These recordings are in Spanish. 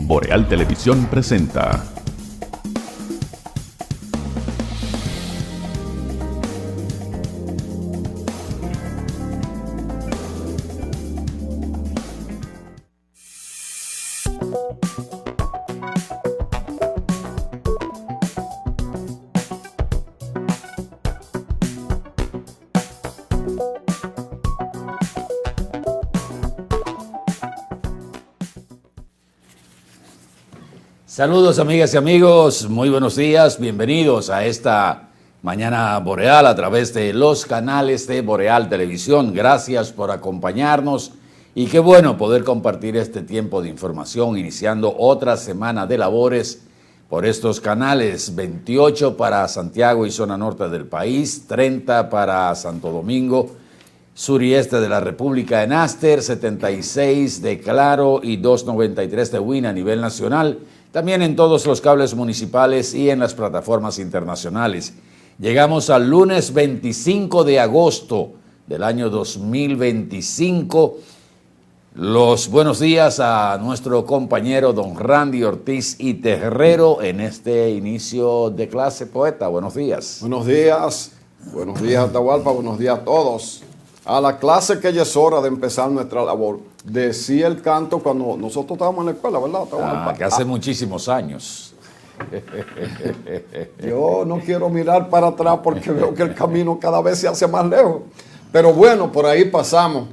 Boreal Televisión presenta Saludos amigas y amigos, muy buenos días, bienvenidos a esta Mañana Boreal a través de los canales de Boreal Televisión. Gracias por acompañarnos y qué bueno poder compartir este tiempo de información iniciando otra semana de labores por estos canales. 28 para Santiago y zona norte del país, 30 para Santo Domingo, sur y este de la República en Aster, 76 de Claro y 293 de Win a nivel nacional. También en todos los cables municipales y en las plataformas internacionales. Llegamos al lunes 25 de agosto del año 2025. Los buenos días a nuestro compañero don Randy Ortiz y Terrero en este inicio de clase. Poeta, buenos días. Buenos días Atahualpa, buenos días a todos. A la clase que ya es hora de empezar nuestra labor. Decía el canto cuando nosotros estábamos en la escuela, ¿verdad, Atahualpa? Que hace muchísimos años. Yo no quiero mirar para atrás porque veo que el camino cada vez se hace más lejos. Pero bueno, por ahí pasamos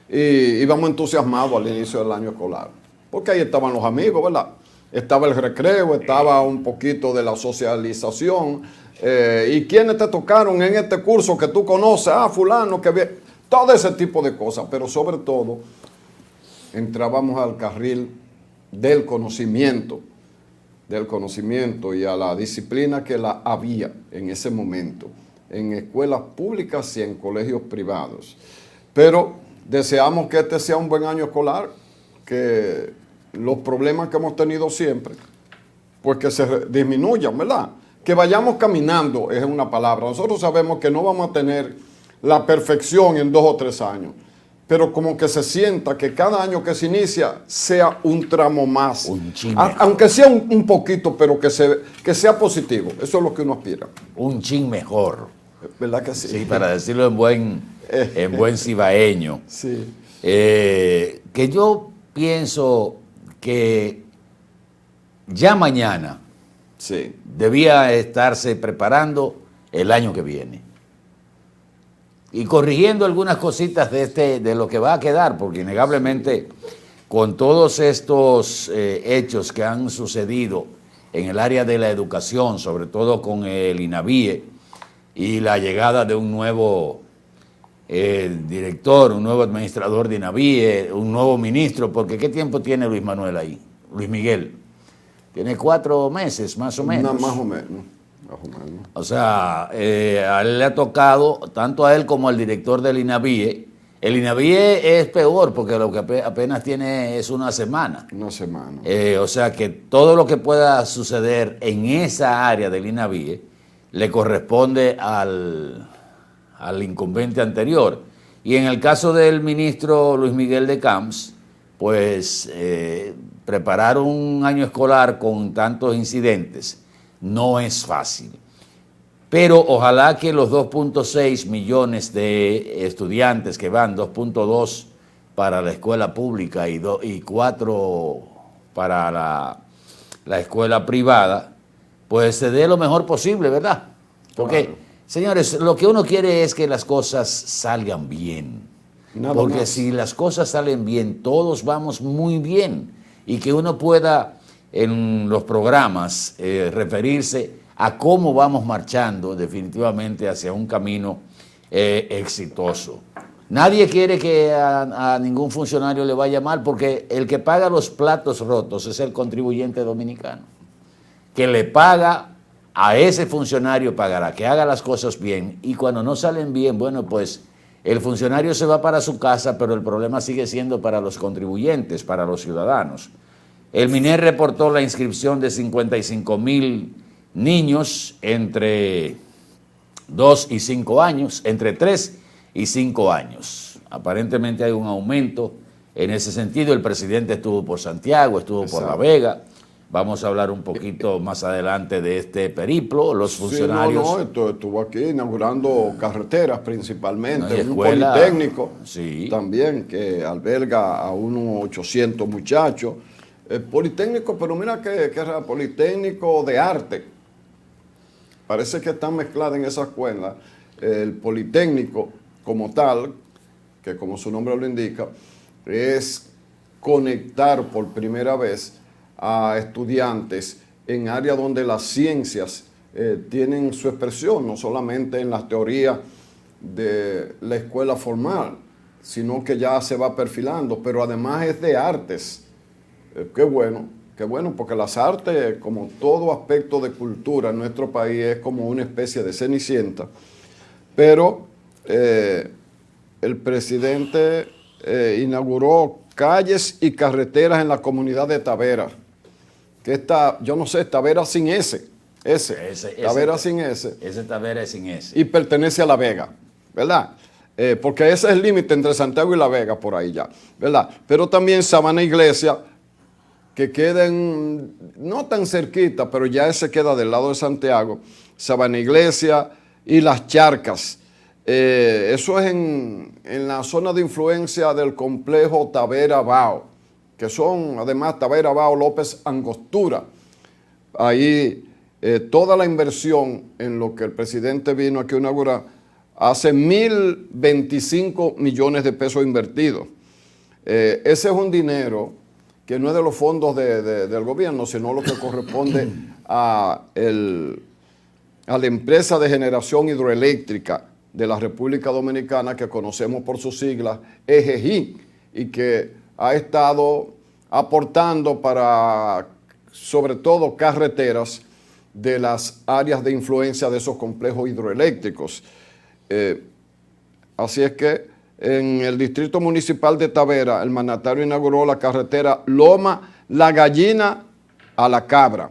y íbamos entusiasmados al inicio del año escolar. Porque ahí estaban los amigos, ¿verdad? Estaba el recreo, estaba un poquito de la socialización. ¿Y quiénes te tocaron en este curso que tú conoces? Fulano, que bien. Todo ese tipo de cosas, pero sobre todo entrábamos al carril del conocimiento y a la disciplina que la había en ese momento, en escuelas públicas y en colegios privados. Pero deseamos que este sea un buen año escolar, que los problemas que hemos tenido siempre, pues que se disminuyan, ¿verdad? Que vayamos caminando, es una palabra. Nosotros sabemos que no vamos a tener la perfección en 2 o 3 años, pero como que se sienta que cada año que se inicia sea un tramo más, aunque sea un poquito, pero que sea positivo. Eso es lo que uno aspira. Un chin mejor. ¿Verdad que sí? Sí, para decirlo en buen cibaeño. Sí. Que yo pienso que ya mañana sí, debía estarse preparando el año que viene. Y corrigiendo algunas cositas de lo que va a quedar, porque innegablemente con todos estos hechos que han sucedido en el área de la educación, sobre todo con el INAVIE y la llegada de un nuevo director, un nuevo administrador de INAVIE, un nuevo ministro, porque ¿qué tiempo tiene Luis Manuel ahí? Luis Miguel. Tiene 4 meses, más o menos. Más o menos. O sea, a él le ha tocado, tanto a él como al director del INAVIE. El INAVIE es peor porque lo que apenas tiene es una semana. Una semana. O sea que todo lo que pueda suceder en esa área del INAVIE le corresponde al incumbente anterior. Y en el caso del ministro Luis Miguel de Camps, pues preparar un año escolar con tantos incidentes no es fácil, pero ojalá que los 2.6 millones de estudiantes que van, 2.2 para la escuela pública y 4 para la escuela privada, pues se dé lo mejor posible, ¿verdad? Porque, claro, señores, lo que uno quiere es que las cosas salgan bien. Porque si las cosas salen bien, todos vamos muy bien, y que uno pueda en los programas referirse a cómo vamos marchando definitivamente hacia un camino exitoso. Nadie quiere que a ningún funcionario le vaya mal, porque el que paga los platos rotos es el contribuyente dominicano, que le paga a ese funcionario, pagará que haga las cosas bien, y cuando no salen bien, bueno, pues el funcionario se va para su casa, pero el problema sigue siendo para los contribuyentes, para los ciudadanos. El MINER reportó la inscripción de 55,000 niños entre 2 y 5 años, entre 3 y 5 años. Aparentemente hay un aumento en ese sentido. El presidente estuvo por Santiago, estuvo por La Vega. Vamos a hablar un poquito más adelante de este periplo. Los funcionarios... Sí, estuvo aquí inaugurando carreteras principalmente, un escuela, politécnico sí, también que alberga a unos 800 muchachos. Politécnico, pero mira que era politécnico de arte. Parece que están mezcladas en esa escuela el politécnico como tal, que como su nombre lo indica, es conectar por primera vez a estudiantes en áreas donde las ciencias tienen su expresión, no solamente en las teorías de la escuela formal, sino que ya se va perfilando, pero además es de artes. Qué bueno, porque las artes, como todo aspecto de cultura en nuestro país, es como una especie de cenicienta, pero el presidente inauguró calles y carreteras en la comunidad de Tavera, que está, yo no sé, Tavera sin S, Tavera sin S. Ese Tavera es sin S. Y pertenece a La Vega, ¿verdad? Porque ese es el límite entre Santiago y La Vega, por ahí ya, ¿verdad? Pero también Sabana Iglesia, que queden no tan cerquita, pero ya ese queda del lado de Santiago, Sabana Iglesia y Las Charcas. Eso es en la zona de influencia del complejo Tavera Bao, que son además Tavera Bao López Angostura. Ahí toda la inversión en lo que el presidente vino aquí a inaugurar, hace 1.025 millones de pesos invertidos. Ese es un dinero que no es de los fondos del gobierno, sino lo que corresponde a la empresa de generación hidroeléctrica de la República Dominicana, que conocemos por sus siglas EGI, y que ha estado aportando para, sobre todo, carreteras de las áreas de influencia de esos complejos hidroeléctricos. Así es que en el distrito municipal de Tavera, el mandatario inauguró la carretera Loma La Gallina a La Cabra,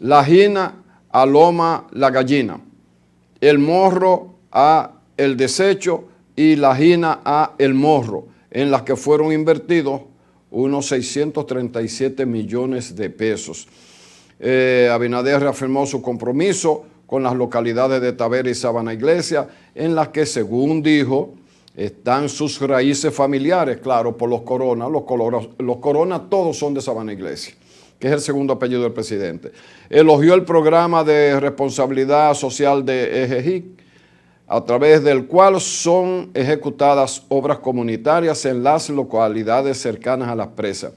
La Gina a Loma La Gallina, El Morro a El Desecho y La Gina a El Morro, en las que fueron invertidos unos 637 millones de pesos. Abinader reafirmó su compromiso con las localidades de Tavera y Sabana Iglesia, en las que, según dijo, están sus raíces familiares, claro, por los Corona. Los Corona todos son de Sabana Iglesia, que es el segundo apellido del presidente. Elogió el programa de responsabilidad social de EGI, a través del cual son ejecutadas obras comunitarias en las localidades cercanas a las presas.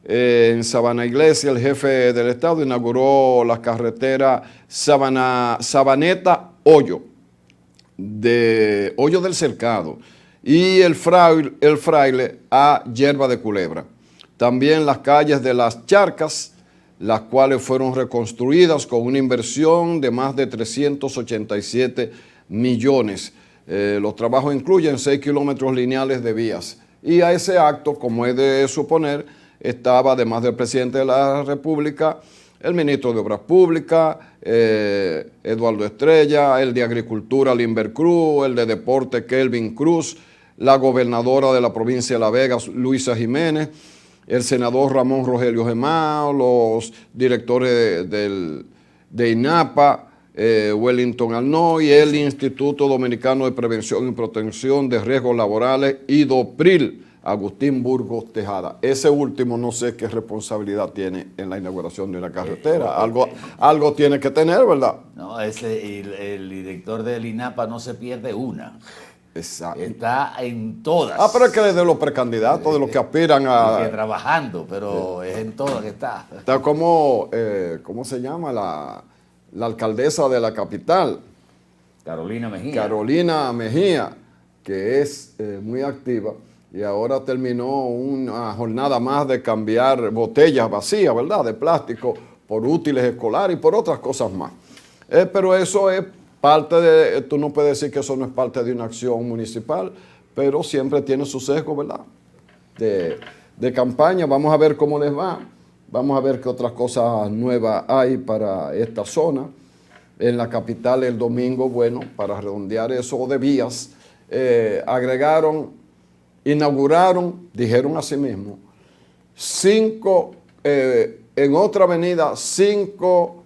En Sabana Iglesia, el jefe del Estado inauguró la carretera Sabaneta Hoyo del Cercado, y el Fraile a Yerba de Culebra. También las calles de Las Charcas, las cuales fueron reconstruidas con una inversión de más de 387 millones. Los trabajos incluyen 6 kilómetros lineales de vías. Y a ese acto, como es de suponer, estaba, además del presidente de la República, el ministro de Obras Públicas, Eduardo Estrella, el de Agricultura, Limber Cruz, el de Deporte, Kelvin Cruz, la gobernadora de la provincia de La Vega, Luisa Jiménez, el senador Ramón Rogelio Gemao, los directores de INAPA, Wellington Arnold, y el Instituto Dominicano de Prevención y Protección de Riesgos Laborales, IDOPRIL, Agustín Burgos Tejada. Ese último no sé qué responsabilidad tiene en la inauguración de una carretera. Algo tiene que tener, ¿verdad? No, el director del INAPA no se pierde una. Exacto. Está en todas. Pero es que de los precandidatos, de los que aspiran a... Que trabajando, pero es en todas que está. Está como, ¿cómo se llama? La alcaldesa de la capital. Carolina Mejía. Carolina Mejía, que es muy activa. Y ahora terminó una jornada más de cambiar botellas vacías, ¿verdad?, de plástico por útiles escolares y por otras cosas más. Pero eso es parte de, tú no puedes decir que eso no es parte de una acción municipal, pero siempre tiene su sesgo, ¿verdad?, de campaña. Vamos a ver cómo les va. Vamos a ver qué otras cosas nuevas hay para esta zona. En la capital el domingo, bueno, para redondear eso de vías, agregaron inauguraron, dijeron así mismo, en otra avenida, 5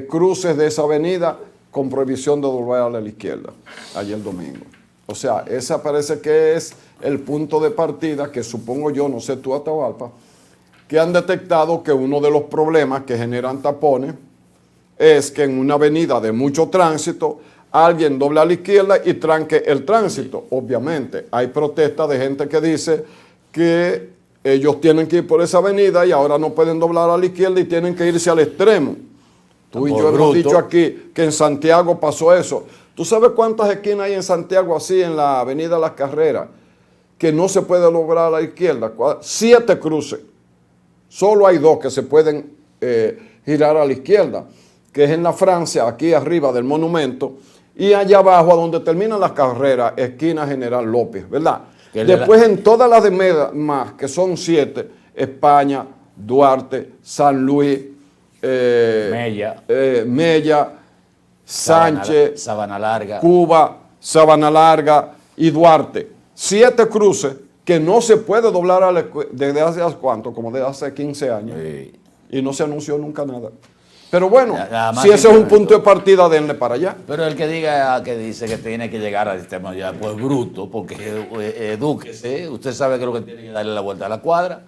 cruces de esa avenida con prohibición de doblar a la izquierda, ayer domingo. O sea, ese parece que es el punto de partida que supongo yo, no sé tú, Atahualpa, que han detectado que uno de los problemas que generan tapones es que en una avenida de mucho tránsito alguien dobla a la izquierda y tranque el tránsito. Obviamente, hay protestas de gente que dice que ellos tienen que ir por esa avenida y ahora no pueden doblar a la izquierda y tienen que irse al extremo. Tú y yo hemos dicho aquí que en Santiago pasó eso. ¿Tú sabes cuántas esquinas hay en Santiago así en la avenida Las Carreras que no se puede lograr a la izquierda? 7 cruces. Solo hay 2 que se pueden girar a la izquierda, que es en la Francia, aquí arriba del monumento, y allá abajo, a donde terminan las carreras, esquina General López, ¿verdad? Después en todas las demás, que son 7, España, Duarte, San Luis, Mella, Sánchez, Sabana Larga, Cuba, Sabana Larga y Duarte. 7 cruces que no se puede doblar desde hace cuánto, como desde hace 15 años. Sí. Y no se anunció nunca nada. Pero bueno, si ese es un punto de partida, denle para allá. Pero el que dice que tiene que llegar al sistema ya, pues bruto, porque edúquese. Usted sabe que lo que tiene que darle la vuelta a la cuadra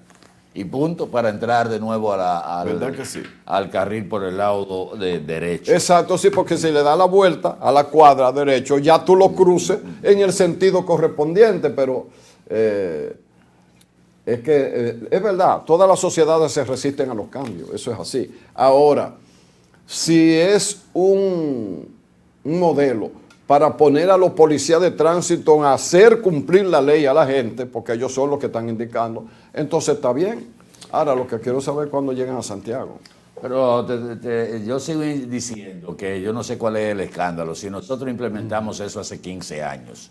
y punto para entrar de nuevo al carril por el lado derecho. Exacto, sí, porque si le da la vuelta a la cuadra derecho, ya tú lo cruces en el sentido correspondiente, pero es que es verdad, todas las sociedades se resisten a los cambios, eso es así. Ahora, si es un modelo para poner a los policías de tránsito a hacer cumplir la ley a la gente, porque ellos son los que están indicando, entonces está bien. Ahora, lo que quiero saber es cuándo llegan a Santiago. Pero yo sigo diciendo que yo no sé cuál es el escándalo. Si nosotros implementamos eso hace 15 años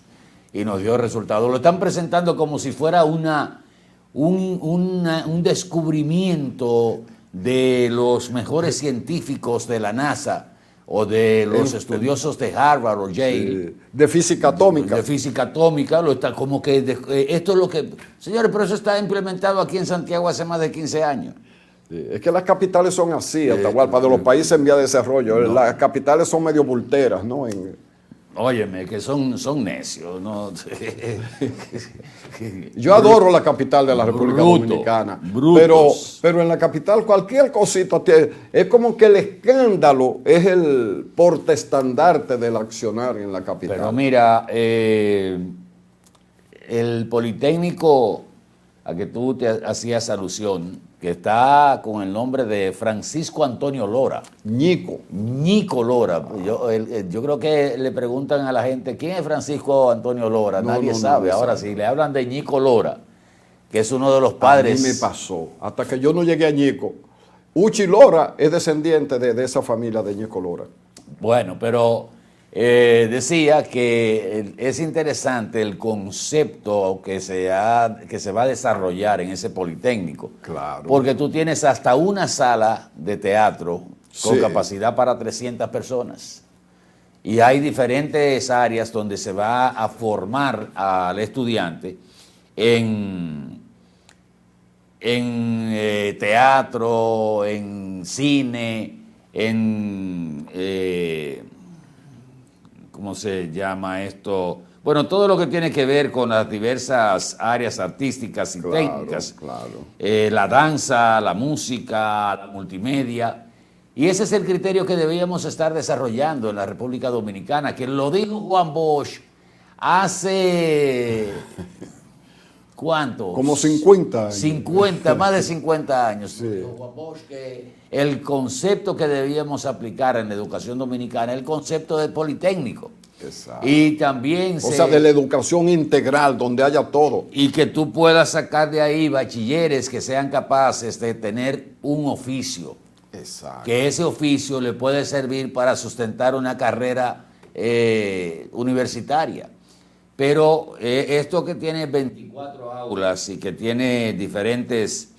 y nos dio resultado, lo están presentando como si fuera un descubrimiento de los mejores científicos de la NASA o de los estudiosos de Harvard o Yale. De física atómica. De física atómica, esto es lo que... Señores, pero eso está implementado aquí en Santiago hace más de 15 años. Sí, es que las capitales son así, Atahualpa, de los países en vía de desarrollo. No. Las capitales son medio bulteras, ¿no? Óyeme, que son necios, ¿no? Yo adoro la capital de la República Dominicana, pero en la capital cualquier cosita es como que el escándalo es el portaestandarte del accionar en la capital. Pero mira, el Politécnico a que tú te hacías alusión, que está con el nombre de Francisco Antonio Lora. Ñico Lora. Yo creo que le preguntan a la gente, ¿quién es Francisco Antonio Lora? Nadie sabe. Ahora, si le hablan de Ñico Lora, que es uno de los padres... A mí me pasó, hasta que yo no llegué a Ñico. Uchi Lora es descendiente de esa familia de Ñico Lora. Bueno, pero decía que es interesante el concepto que se va a desarrollar en ese Politécnico. Claro. Porque tú tienes hasta una sala de teatro con capacidad para 300 personas. Y hay diferentes áreas donde se va a formar al estudiante en teatro, en cine, en... ¿cómo se llama esto? Bueno, todo lo que tiene que ver con las diversas áreas artísticas y técnicas. Claro. La danza, la música, la multimedia. Y ese es el criterio que debíamos estar desarrollando en la República Dominicana, que lo dijo Juan Bosch hace... ¿cuántos? Como 50 años. 50, más de 50 años. Sí. Juan Bosch, que el concepto que debíamos aplicar en la educación dominicana es el concepto del Politécnico. Exacto. Y también... O sea, de la educación integral, donde haya todo. Y que tú puedas sacar de ahí bachilleres que sean capaces de tener un oficio. Exacto. Que ese oficio le puede servir para sustentar una carrera universitaria. Pero esto que tiene 24 aulas y que tiene diferentes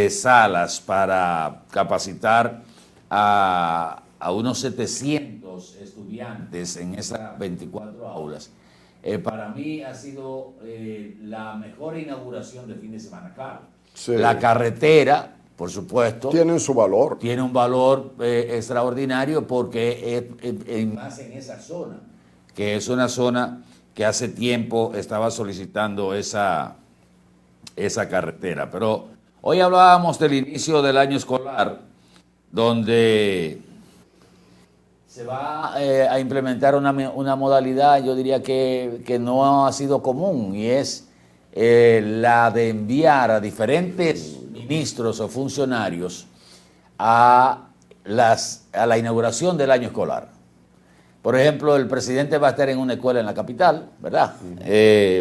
salas para capacitar a unos 700 estudiantes en esas 24 aulas, Para mí ha sido la mejor inauguración de fin de semana. Claro, Sí. la carretera, por supuesto, Tienen su valor. tiene un valor extraordinario porque más en esa zona, que es una zona que hace tiempo estaba solicitando esa carretera. Pero hoy hablábamos del inicio del año escolar, donde se va a implementar una modalidad, yo diría que no ha sido común, y es la de enviar a diferentes ministros o funcionarios a la inauguración del año escolar. Por ejemplo, el presidente va a estar en una escuela en la capital, ¿verdad?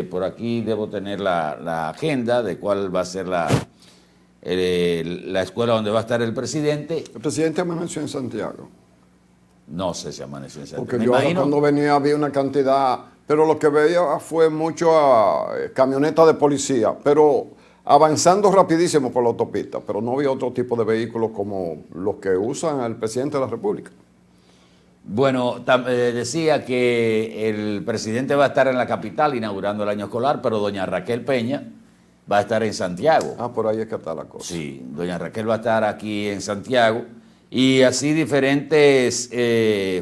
Por aquí debo tener la agenda de cuál va a ser la escuela donde va a estar el presidente. El presidente amaneció en Santiago. No sé si amaneció en Santiago. Porque Me yo ahora imagino- cuando venía había una cantidad, pero lo que veía fue mucho camionetas de policía, pero avanzando rapidísimo por la autopista, pero no había otro tipo de vehículos como los que usan el presidente de la República. Bueno, decía que el presidente va a estar en la capital inaugurando el año escolar, pero doña Raquel Peña va a estar en Santiago. Ah, por ahí es que está la cosa. Sí, doña Raquel va a estar aquí en Santiago, y así diferentes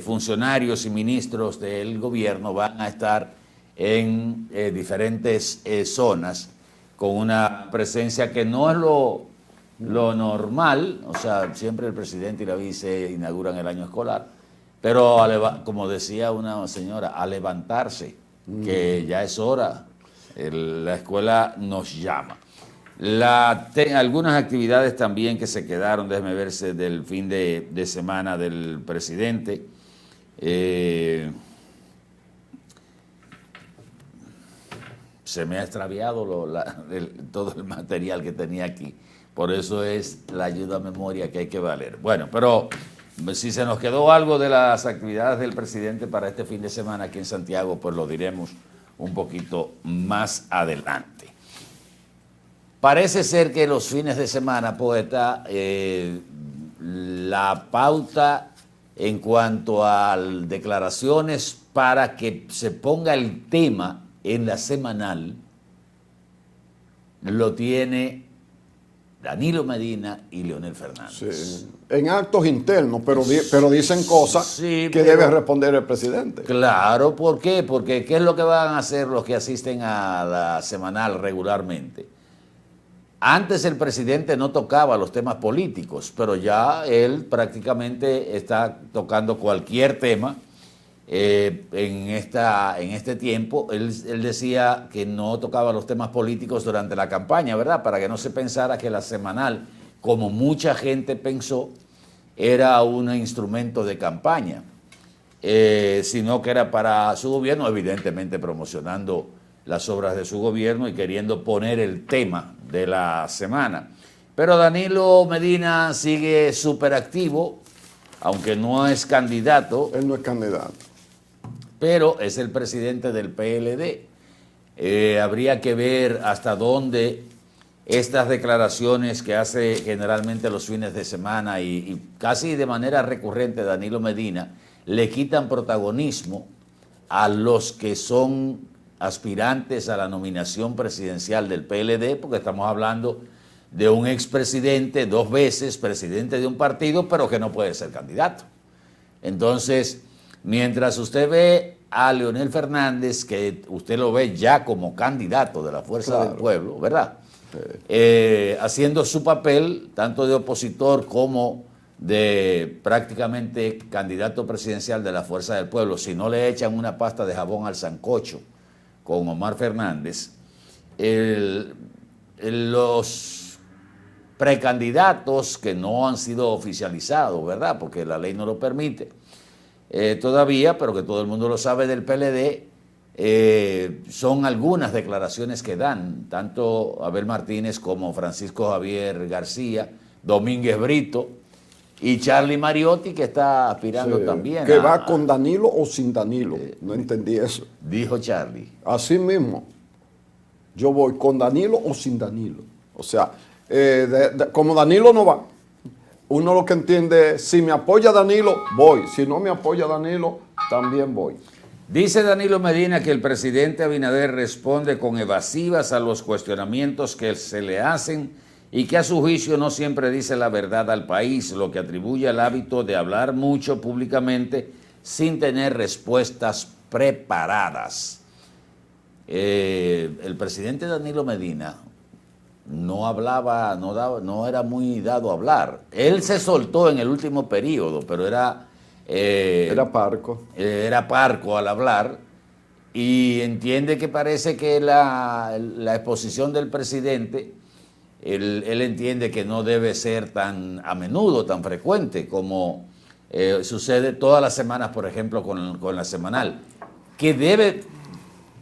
funcionarios y ministros del gobierno van a estar en diferentes zonas con una presencia que no es lo normal. O sea, siempre el presidente y la vice inauguran el año escolar, pero como decía una señora, a levantarse, que ya es hora, la escuela nos llama. Algunas actividades también que se quedaron, déjeme verse, del fin de semana del presidente. Se me ha extraviado todo el material que tenía aquí. Por eso es la ayuda a memoria que hay que valer. Bueno, pero si se nos quedó algo de las actividades del presidente para este fin de semana aquí en Santiago, pues lo diremos un poquito más adelante. Parece ser que los fines de semana, poeta, la pauta en cuanto a declaraciones para que se ponga el tema en la semanal lo tiene Danilo Medina y Leonel Fernández. Sí. En actos internos, pero dicen cosas Sí, que pero- debe responder el presidente. Claro, ¿por qué? Porque ¿qué es lo que van a hacer los que asisten a la semanal regularmente? Antes el presidente no tocaba los temas políticos, pero ya él prácticamente está tocando cualquier tema. En este tiempo, él decía que no tocaba los temas políticos durante la campaña, ¿verdad? Para que no se pensara que la semanal, como mucha gente pensó, era un instrumento de campaña, sino que era para su gobierno, evidentemente promocionando las obras de su gobierno y queriendo poner el tema de la semana. Pero Danilo Medina sigue súper activo, aunque no es candidato, Él no es candidato. pero es el presidente del PLD. Habría que ver hasta dónde estas declaraciones que hace generalmente los fines de semana y casi de manera recurrente Danilo Medina le quitan protagonismo a los que son aspirantes a la nominación presidencial del PLD, porque estamos hablando de un expresidente, 2 veces presidente de un partido, pero que no puede ser candidato. Entonces, mientras usted ve a Leonel Fernández, que usted lo ve ya como candidato de la Fuerza Claro. del Pueblo, ¿verdad? Haciendo su papel, tanto de opositor como de prácticamente candidato presidencial de la Fuerza del Pueblo. Si no le echan una pasta de jabón al sancocho con Omar Fernández, los precandidatos que no han sido oficializados, ¿verdad? Porque la ley no lo permite todavía, pero que todo el mundo lo sabe del PLD, son algunas declaraciones que dan, tanto Abel Martínez como Francisco Javier García, Domínguez Brito y Charlie Mariotti, que está aspirando Sí. también. ¿Que va con Danilo o sin Danilo? Eh, No entendí eso. Dijo Charlie. Así mismo, yo voy con Danilo o sin Danilo. O sea, como Danilo no va, uno lo que entiende es, si me apoya Danilo, voy. Si no me apoya Danilo, también voy. Dice Danilo Medina que el presidente Abinader responde con evasivas a los cuestionamientos que se le hacen y que a su juicio no siempre dice la verdad al país, lo que atribuye al hábito de hablar mucho públicamente sin tener respuestas preparadas. El presidente Danilo Medina no hablaba, no era muy dado a hablar. Él se soltó en el último periodo, pero era parco. Era parco al hablar y entiende que parece que la exposición del presidente, él entiende que no debe ser tan a menudo, tan frecuente como sucede todas las semanas, por ejemplo, con la semanal, que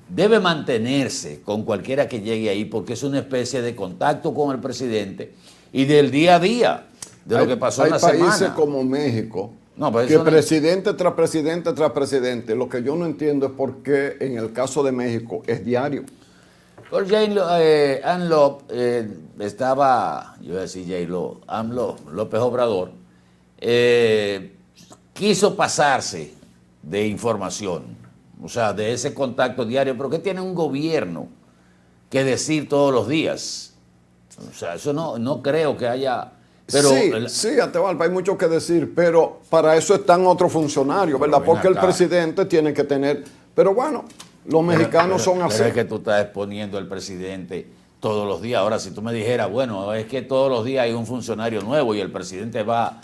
debe mantenerse con cualquiera que llegue ahí, porque es una especie de contacto con el presidente y del día a día, de lo que pasó en la semana. Hay países como México, no, pues que presidente tras presidente tras presidente. Lo que yo no entiendo es por qué en el caso de México es diario. Por AMLO estaba, yo iba a decir AMLO, López Obrador, quiso pasarse de información, o sea, de ese contacto diario, pero que tiene un gobierno que decir todos los días. O sea, eso no creo que haya... Pero sí, Atahualpa, hay mucho que decir, pero para eso están otros funcionarios, ¿verdad? Porque el presidente tiene que tener... Pero bueno, los mexicanos son así. Pero es que tú estás exponiendo al presidente todos los días. Ahora, si tú me dijeras, bueno, es que todos los días hay un funcionario nuevo y el presidente va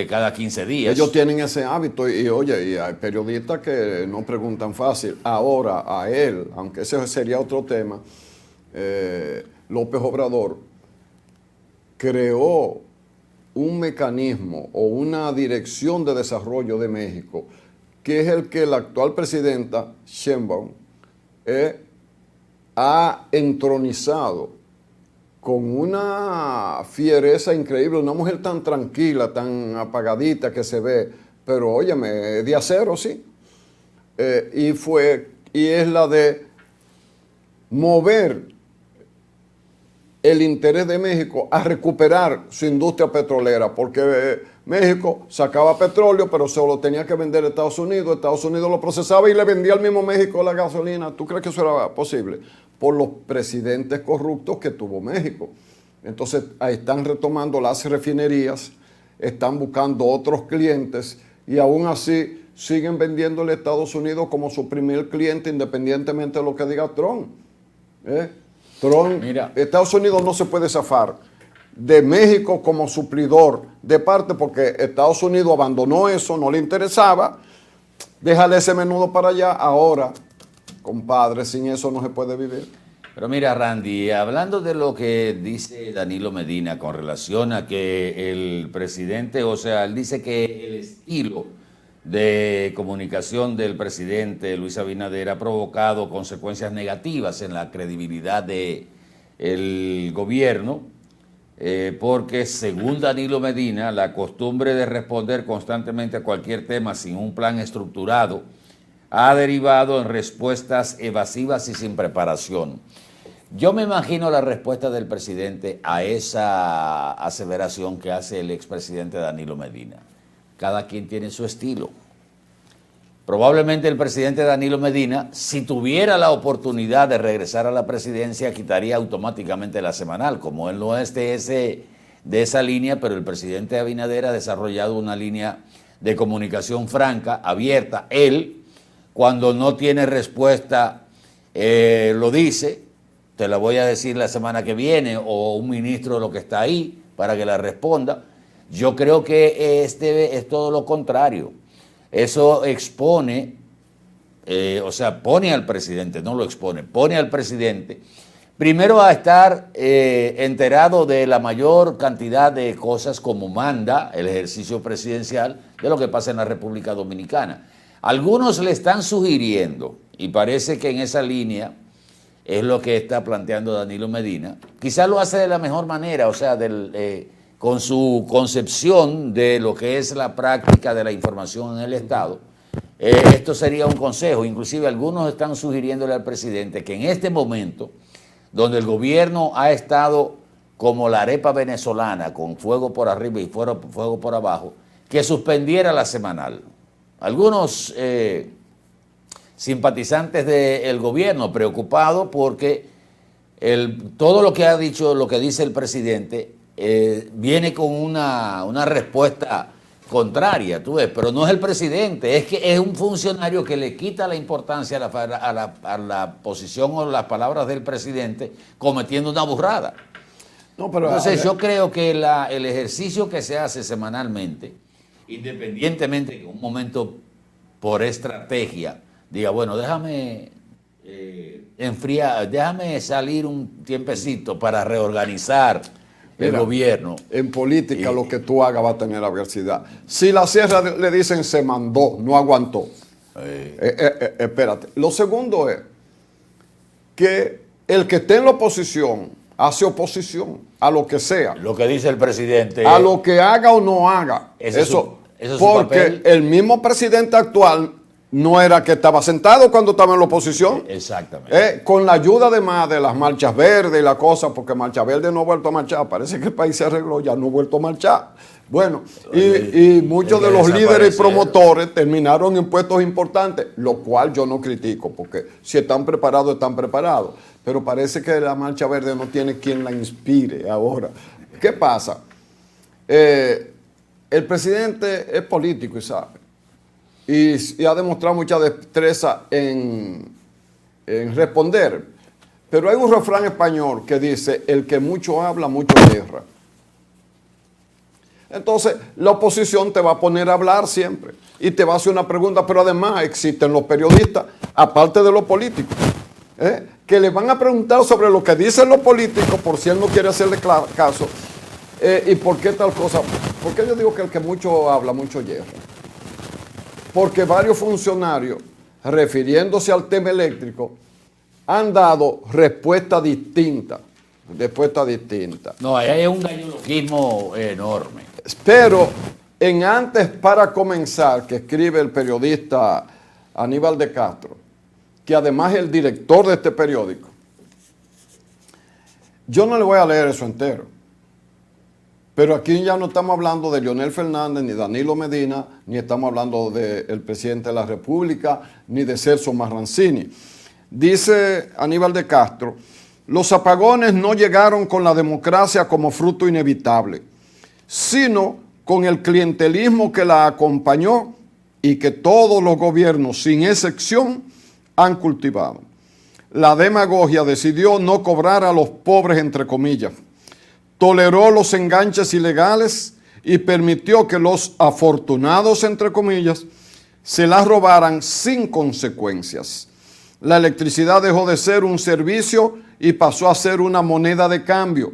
cada 15 días. Ellos tienen ese hábito y oye, y hay periodistas que no preguntan fácil. Ahora, a él, aunque ese sería otro tema, López Obrador creó un mecanismo o una dirección de desarrollo de México, que es el que la actual presidenta Sheinbaum ha entronizado con una fiereza increíble, una mujer tan tranquila, tan apagadita que se ve, pero óyeme, de acero, sí. Y es la de mover el interés de México a recuperar su industria petrolera, porque México sacaba petróleo, pero se lo tenía que vender a Estados Unidos lo procesaba y le vendía al mismo México la gasolina. ¿Tú crees que eso era posible? Por los presidentes corruptos que tuvo México. Entonces, ahí están retomando las refinerías, están buscando otros clientes y aún así siguen vendiéndole a Estados Unidos como su primer cliente, independientemente de lo que diga Trump. Estados Unidos no se puede zafar de México como suplidor de parte porque Estados Unidos abandonó eso, no le interesaba, déjale ese menudo para allá. Ahora, compadre, sin eso no se puede vivir. Pero mira, Randy, hablando de lo que dice Danilo Medina con relación a que el presidente, o sea, él dice que el estilo de comunicación del presidente Luis Abinader ha provocado consecuencias negativas en la credibilidad del gobierno, porque según Danilo Medina, la costumbre de responder constantemente a cualquier tema sin un plan estructurado ha derivado en respuestas evasivas y sin preparación. Yo me imagino la respuesta del presidente a esa aseveración que hace el expresidente Danilo Medina. Cada quien tiene su estilo. Probablemente el presidente Danilo Medina, si tuviera la oportunidad de regresar a la presidencia, quitaría automáticamente la semanal. Como él no es de esa línea, pero el presidente Abinader ha desarrollado una línea de comunicación franca, abierta. Él, cuando no tiene respuesta, lo dice, te la voy a decir la semana que viene, o un ministro de lo que está ahí para que la responda. Yo creo que es todo lo contrario. Eso expone, pone al presidente, no lo expone, pone al presidente, primero a estar enterado de la mayor cantidad de cosas como manda el ejercicio presidencial de lo que pasa en la República Dominicana. Algunos le están sugiriendo, y parece que en esa línea es lo que está planteando Danilo Medina, quizás lo hace de la mejor manera, o sea, con su concepción de lo que es la práctica de la información en el Estado. Esto sería un consejo. Inclusive algunos están sugiriéndole al presidente que en este momento, donde el gobierno ha estado como la arepa venezolana, con fuego por arriba y fuego por abajo, que suspendiera la semanal. Algunos simpatizantes del gobierno, preocupados porque todo lo que ha dicho, lo que dice el presidente, viene con una respuesta contraria, tú ves, pero no es el presidente, es que es un funcionario que le quita la importancia a la posición o las palabras del presidente cometiendo una burrada. No, pero entonces yo creo que el ejercicio que se hace semanalmente, independientemente que en un momento por estrategia diga, bueno, déjame enfriar, déjame salir un tiempecito para reorganizar el gobierno. En política lo que tú hagas va a tener adversidad. Si la sierra le dicen se mandó, no aguantó. Espérate. Lo segundo es que el que esté en la oposición hace oposición a lo que sea. Lo que dice el presidente. A lo que haga o no haga. Ese es su porque papel. El mismo presidente actual no era que estaba sentado cuando estaba en la oposición. Exactamente. Con la ayuda además de las marchas verdes y la cosa, porque Marcha Verde no ha vuelto a marchar, parece que el país se arregló, ya no ha vuelto a marchar. Bueno, y muchos de los líderes y promotores terminaron en puestos importantes, lo cual yo no critico, porque si están preparados, están preparados. Pero parece que la Marcha Verde no tiene quien la inspire ahora. ¿Qué pasa? El presidente es político y sabe. Y ha demostrado mucha destreza en responder. Pero hay un refrán español que dice, el que mucho habla, mucho yerra. Entonces, la oposición te va a poner a hablar siempre y te va a hacer una pregunta, pero además existen los periodistas, aparte de los políticos, que le van a preguntar sobre lo que dicen los políticos por si él no quiere hacerle caso y por qué tal cosa. ¿Por qué yo digo que el que mucho habla, mucho yerra? Porque varios funcionarios, refiriéndose al tema eléctrico, han dado respuesta distinta. No, ahí hay un galloquismo enorme. Pero en Antes para Comenzar, que escribe el periodista Aníbal de Castro, que además es el director de este periódico, yo no le voy a leer eso entero. Pero aquí ya no estamos hablando de Leonel Fernández, ni Danilo Medina, ni estamos hablando del presidente de la República, ni de Celso Marrancini. Dice Aníbal de Castro, los apagones no llegaron con la democracia como fruto inevitable, sino con el clientelismo que la acompañó y que todos los gobiernos, sin excepción, han cultivado. La demagogia decidió no cobrar a los pobres, entre comillas, toleró los enganches ilegales y permitió que los afortunados, entre comillas, se las robaran sin consecuencias. La electricidad dejó de ser un servicio y pasó a ser una moneda de cambio.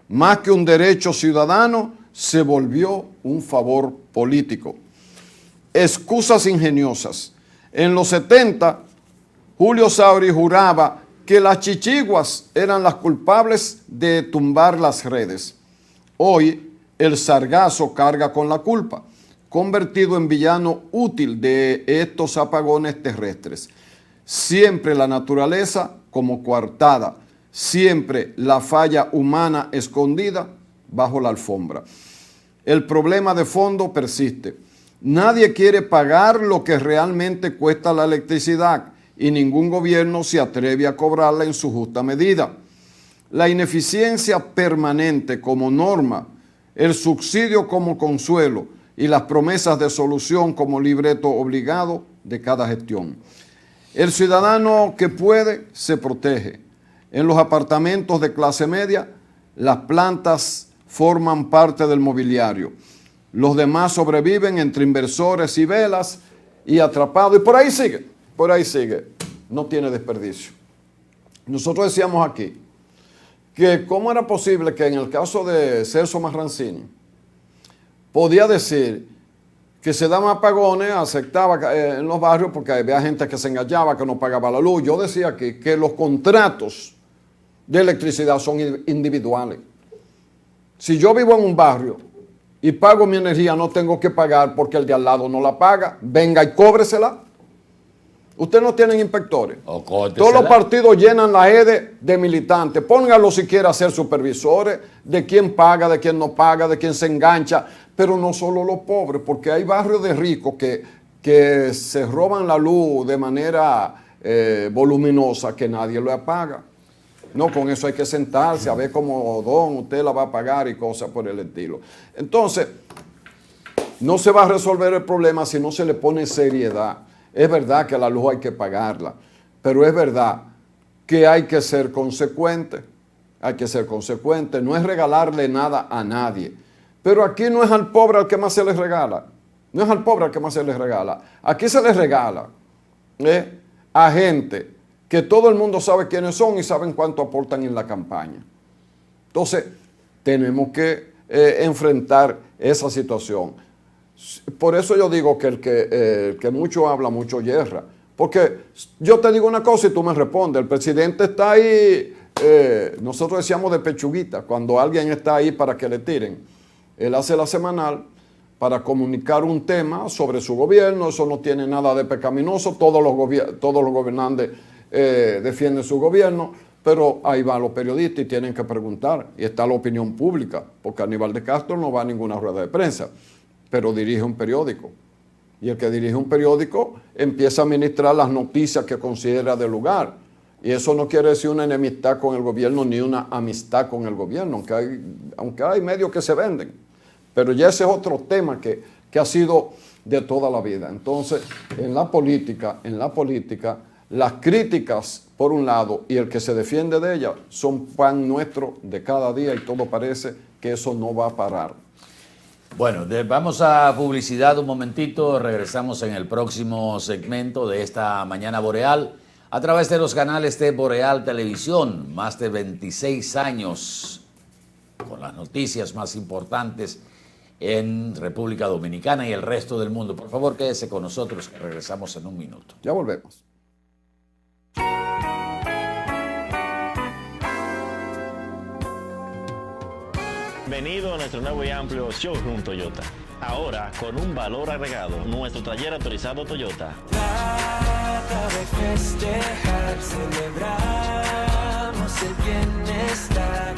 Más que un derecho ciudadano, se volvió un favor político. Excusas ingeniosas. En los 70, Julio Sauri juraba que las chichiguas eran las culpables de tumbar las redes. Hoy, el sargazo carga con la culpa, convertido en villano útil de estos apagones terrestres. Siempre la naturaleza como coartada, siempre la falla humana escondida bajo la alfombra. El problema de fondo persiste. Nadie quiere pagar lo que realmente cuesta la electricidad y ningún gobierno se atreve a cobrarla en su justa medida. La ineficiencia permanente como norma, el subsidio como consuelo y las promesas de solución como libreto obligado de cada gestión. El ciudadano que puede se protege. En los apartamentos de clase media, las plantas forman parte del mobiliario. Los demás sobreviven entre inversores y velas y atrapados. Y por ahí sigue. No tiene desperdicio. Nosotros decíamos aquí que cómo era posible que en el caso de Celso Marrancini podía decir que se daban apagones, aceptaba en los barrios porque había gente que se engañaba, que no pagaba la luz. Yo decía aquí que los contratos de electricidad son individuales. Si yo vivo en un barrio y pago mi energía, no tengo que pagar porque el de al lado no la paga. Venga y cóbresela. Ustedes no tienen inspectores. Todos los partidos llenan la EDE de militantes. Pónganlo siquiera a ser supervisores de quién paga, de quién no paga, de quién se engancha. Pero no solo los pobres, porque hay barrios de ricos que que se roban la luz de manera voluminosa que nadie lo apaga. No, con eso hay que sentarse a ver cómo usted la va a pagar y cosas por el estilo. Entonces, no se va a resolver el problema si no se le pone seriedad. Es verdad que la luz hay que pagarla, pero es verdad que hay que ser consecuente. Hay que ser consecuente. No es regalarle nada a nadie. Pero aquí no es al pobre al que más se les regala. No es al pobre al que más se les regala. Aquí se les regala a gente que todo el mundo sabe quiénes son y saben cuánto aportan en la campaña. Entonces, tenemos que enfrentar esa situación. Por eso yo digo que el que mucho habla, mucho yerra. Porque yo te digo una cosa y tú me respondes. El presidente está ahí, nosotros decíamos de pechuguita, cuando alguien está ahí para que le tiren. Él hace la semanal para comunicar un tema sobre su gobierno. Eso no tiene nada de pecaminoso. Todos los gobernantes defienden su gobierno, pero ahí van los periodistas y tienen que preguntar. Y está la opinión pública, porque Aníbal de Castro no va a ninguna rueda de prensa, pero dirige un periódico. Y el que dirige un periódico empieza a administrar las noticias que considera de lugar. Y eso no quiere decir una enemistad con el gobierno ni una amistad con el gobierno, aunque hay medios que se venden. Pero ya ese es otro tema que ha sido de toda la vida. Entonces, en la política, las críticas, por un lado, y el que se defiende de ellas, son pan nuestro de cada día y todo parece que eso no va a parar. Bueno, vamos a publicidad un momentito, regresamos en el próximo segmento de esta Mañana Boreal a través de los canales de Boreal Televisión, más de 26 años con las noticias más importantes en República Dominicana y el resto del mundo. Por favor, quédese con nosotros, que regresamos en un minuto. Ya volvemos. Bienvenido a nuestro nuevo y amplio showroom Toyota. Ahora, con un valor agregado, nuestro taller autorizado Toyota. Trata de festejar, celebramos el bienestar.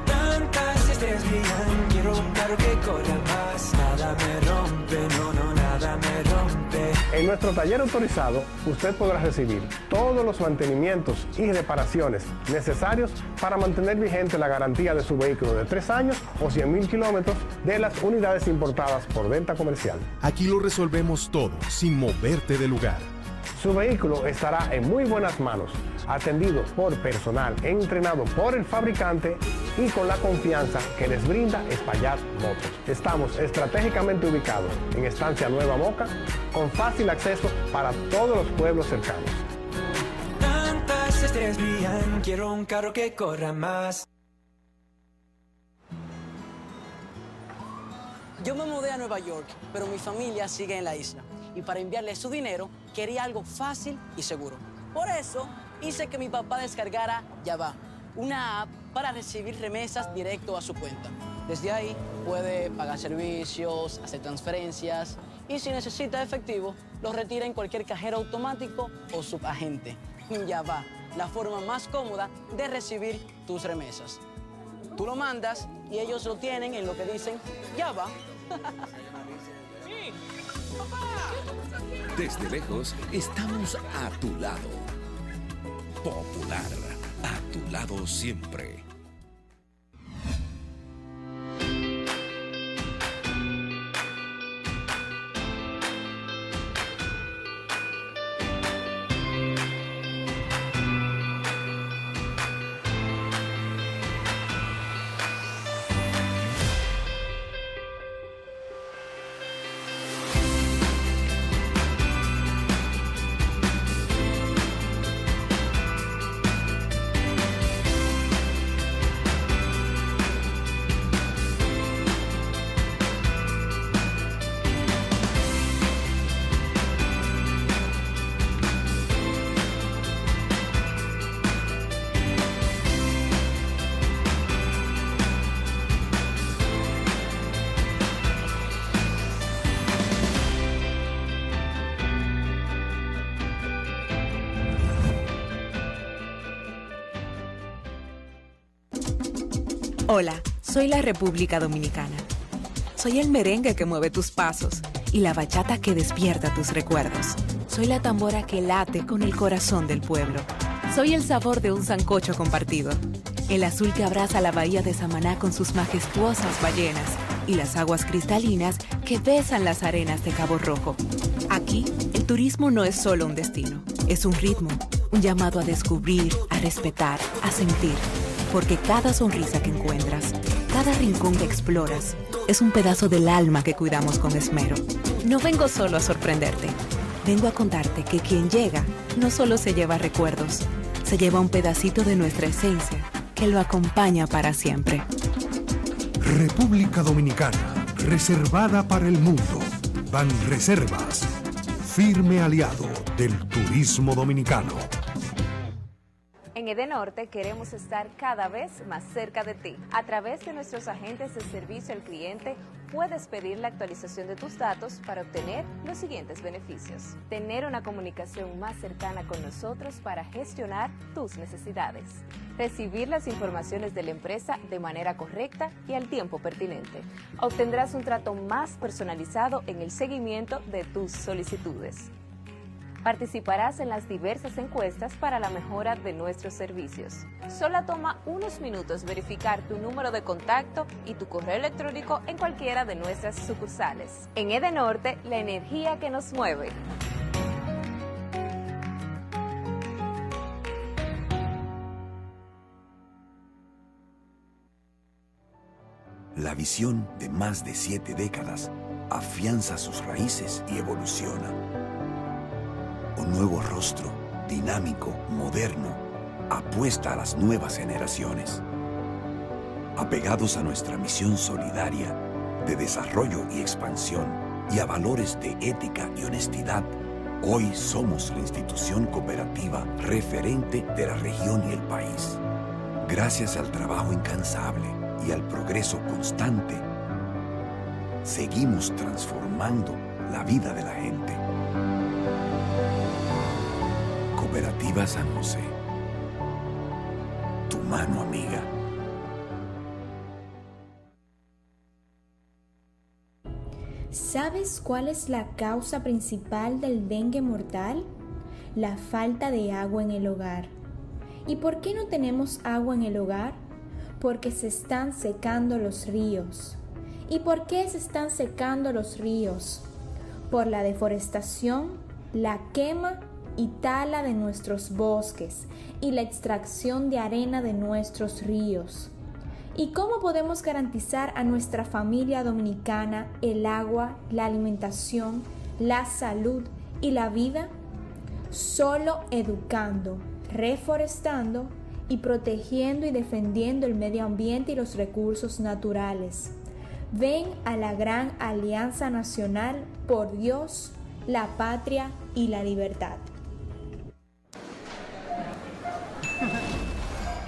Tantas estrellas brillan, quiero un carro que corra más. Nada me rompe, no, nada me rompe. En nuestro taller autorizado, usted podrá recibir todos los mantenimientos y reparaciones necesarios para mantener vigente la garantía de su vehículo de 3 años o 100,000 kilómetros de las unidades importadas por venta comercial. Aquí lo resolvemos todo, sin moverte de lugar. Su vehículo estará en muy buenas manos, atendido por personal entrenado por el fabricante y con la confianza que les brinda Espaillat Motors. Estamos estratégicamente ubicados en Estancia Nueva Moca, con fácil acceso para todos los pueblos cercanos. Tantas estrellas brillan, quiero un carro que corra más. Yo me mudé a Nueva York, pero mi familia sigue en la isla. Y para enviarle su dinero, quería algo fácil y seguro. Por eso, hice que mi papá descargara Yava, una app para recibir remesas directo a su cuenta. Desde ahí, puede pagar servicios, hacer transferencias y si necesita efectivo, lo retira en cualquier cajero automático o subagente. Yava, la forma más cómoda de recibir tus remesas. Tú lo mandas y ellos lo tienen en lo que dicen Yava. Desde lejos, estamos a tu lado. Popular, a tu lado siempre. Hola, soy la República Dominicana. Soy el merengue que mueve tus pasos, y la bachata que despierta tus recuerdos. Soy la tambora que late con el corazón del pueblo. Soy el sabor de un sancocho compartido. El azul que abraza la bahía de Samaná con sus majestuosas ballenas y las aguas cristalinas que besan las arenas de Cabo Rojo. Aquí, el turismo no es solo un destino, es un ritmo, un llamado a descubrir, a respetar, a sentir. Porque cada sonrisa que encuentras, cada rincón que exploras, es un pedazo del alma que cuidamos con esmero. No vengo solo a sorprenderte, vengo a contarte que quien llega no solo se lleva recuerdos, se lleva un pedacito de nuestra esencia que lo acompaña para siempre. República Dominicana, reservada para el mundo. Banreservas, firme aliado del turismo dominicano. En Edenorte queremos estar cada vez más cerca de ti. A través de nuestros agentes de servicio al cliente, puedes pedir la actualización de tus datos para obtener los siguientes beneficios. Tener una comunicación más cercana con nosotros para gestionar tus necesidades. Recibir las informaciones de la empresa de manera correcta y al tiempo pertinente. Obtendrás un trato más personalizado en el seguimiento de tus solicitudes. Participarás en las diversas encuestas para la mejora de nuestros servicios. Solo toma unos minutos verificar tu número de contacto y tu correo electrónico en cualquiera de nuestras sucursales. En Edenorte, la energía que nos mueve. La visión de más de 7 décadas afianza sus raíces y evoluciona. Un nuevo rostro, dinámico, moderno, apuesta a las nuevas generaciones. Apegados a nuestra misión solidaria de desarrollo y expansión y a valores de ética y honestidad, hoy somos la institución cooperativa referente de la región y el país. Gracias al trabajo incansable y al progreso constante, seguimos transformando la vida de la gente. Cooperativa San José, tu mano amiga. ¿Sabes cuál es la causa principal del dengue mortal? La falta de agua en el hogar. ¿Y por qué no tenemos agua en el hogar? Porque se están secando los ríos. ¿Y por qué se están secando los ríos? Por la deforestación, la quema y tala de nuestros bosques y la extracción de arena de nuestros ríos. ¿Y cómo podemos garantizar a nuestra familia dominicana el agua, la alimentación, la salud y la vida? Solo educando, reforestando y protegiendo y defendiendo el medio ambiente y los recursos naturales. Ven a la gran Alianza Nacional por Dios, la patria y la libertad.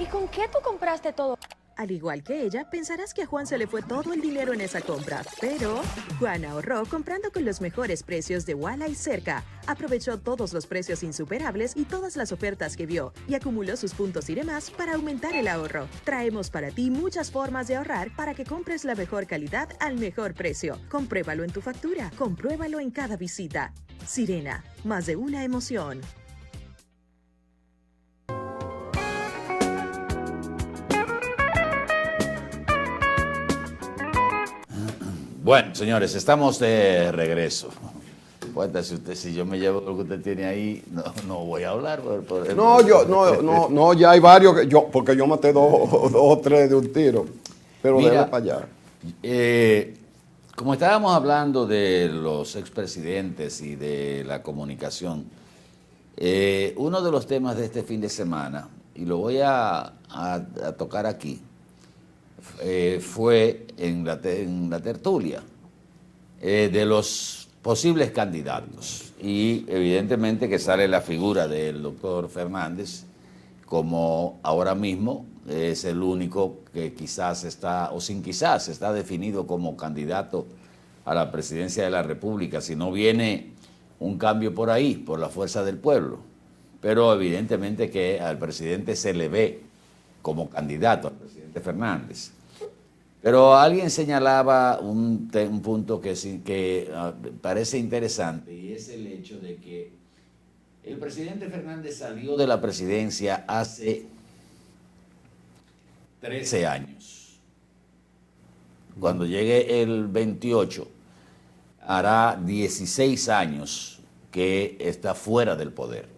¿Y con qué tú compraste todo? Al igual que ella, pensarás que a Juan se le fue todo el dinero en esa compra, pero Juan ahorró comprando con los mejores precios de Walla y Cerca. Aprovechó todos los precios insuperables y todas las ofertas que vio y acumuló sus puntos y demás para aumentar el ahorro. Traemos para ti muchas formas de ahorrar para que compres la mejor calidad al mejor precio. Compruébalo en tu factura, compruébalo en cada visita. Sirena, más de una emoción. Bueno, señores, estamos de regreso. Si yo me llevo lo que usted tiene ahí, no voy a hablar. No, ya hay varios, porque yo maté dos o tres de un tiro, pero déjame para allá. Como estábamos hablando de los expresidentes y de la comunicación, uno de los temas de este fin de semana, y lo voy a tocar aquí, fue en la tertulia de los posibles candidatos, y evidentemente que sale la figura del doctor Fernández como ahora mismo es el único que quizás está, o sin quizás, está definido como candidato a la presidencia de la República, si no viene un cambio por ahí, por la fuerza del pueblo. Pero evidentemente que al presidente se le ve como candidato, al presidente Fernández. Pero alguien señalaba un punto que parece interesante, y es el hecho de que el presidente Fernández salió de la presidencia hace 13 años. Cuando llegue el 28, hará 16 años que está fuera del poder.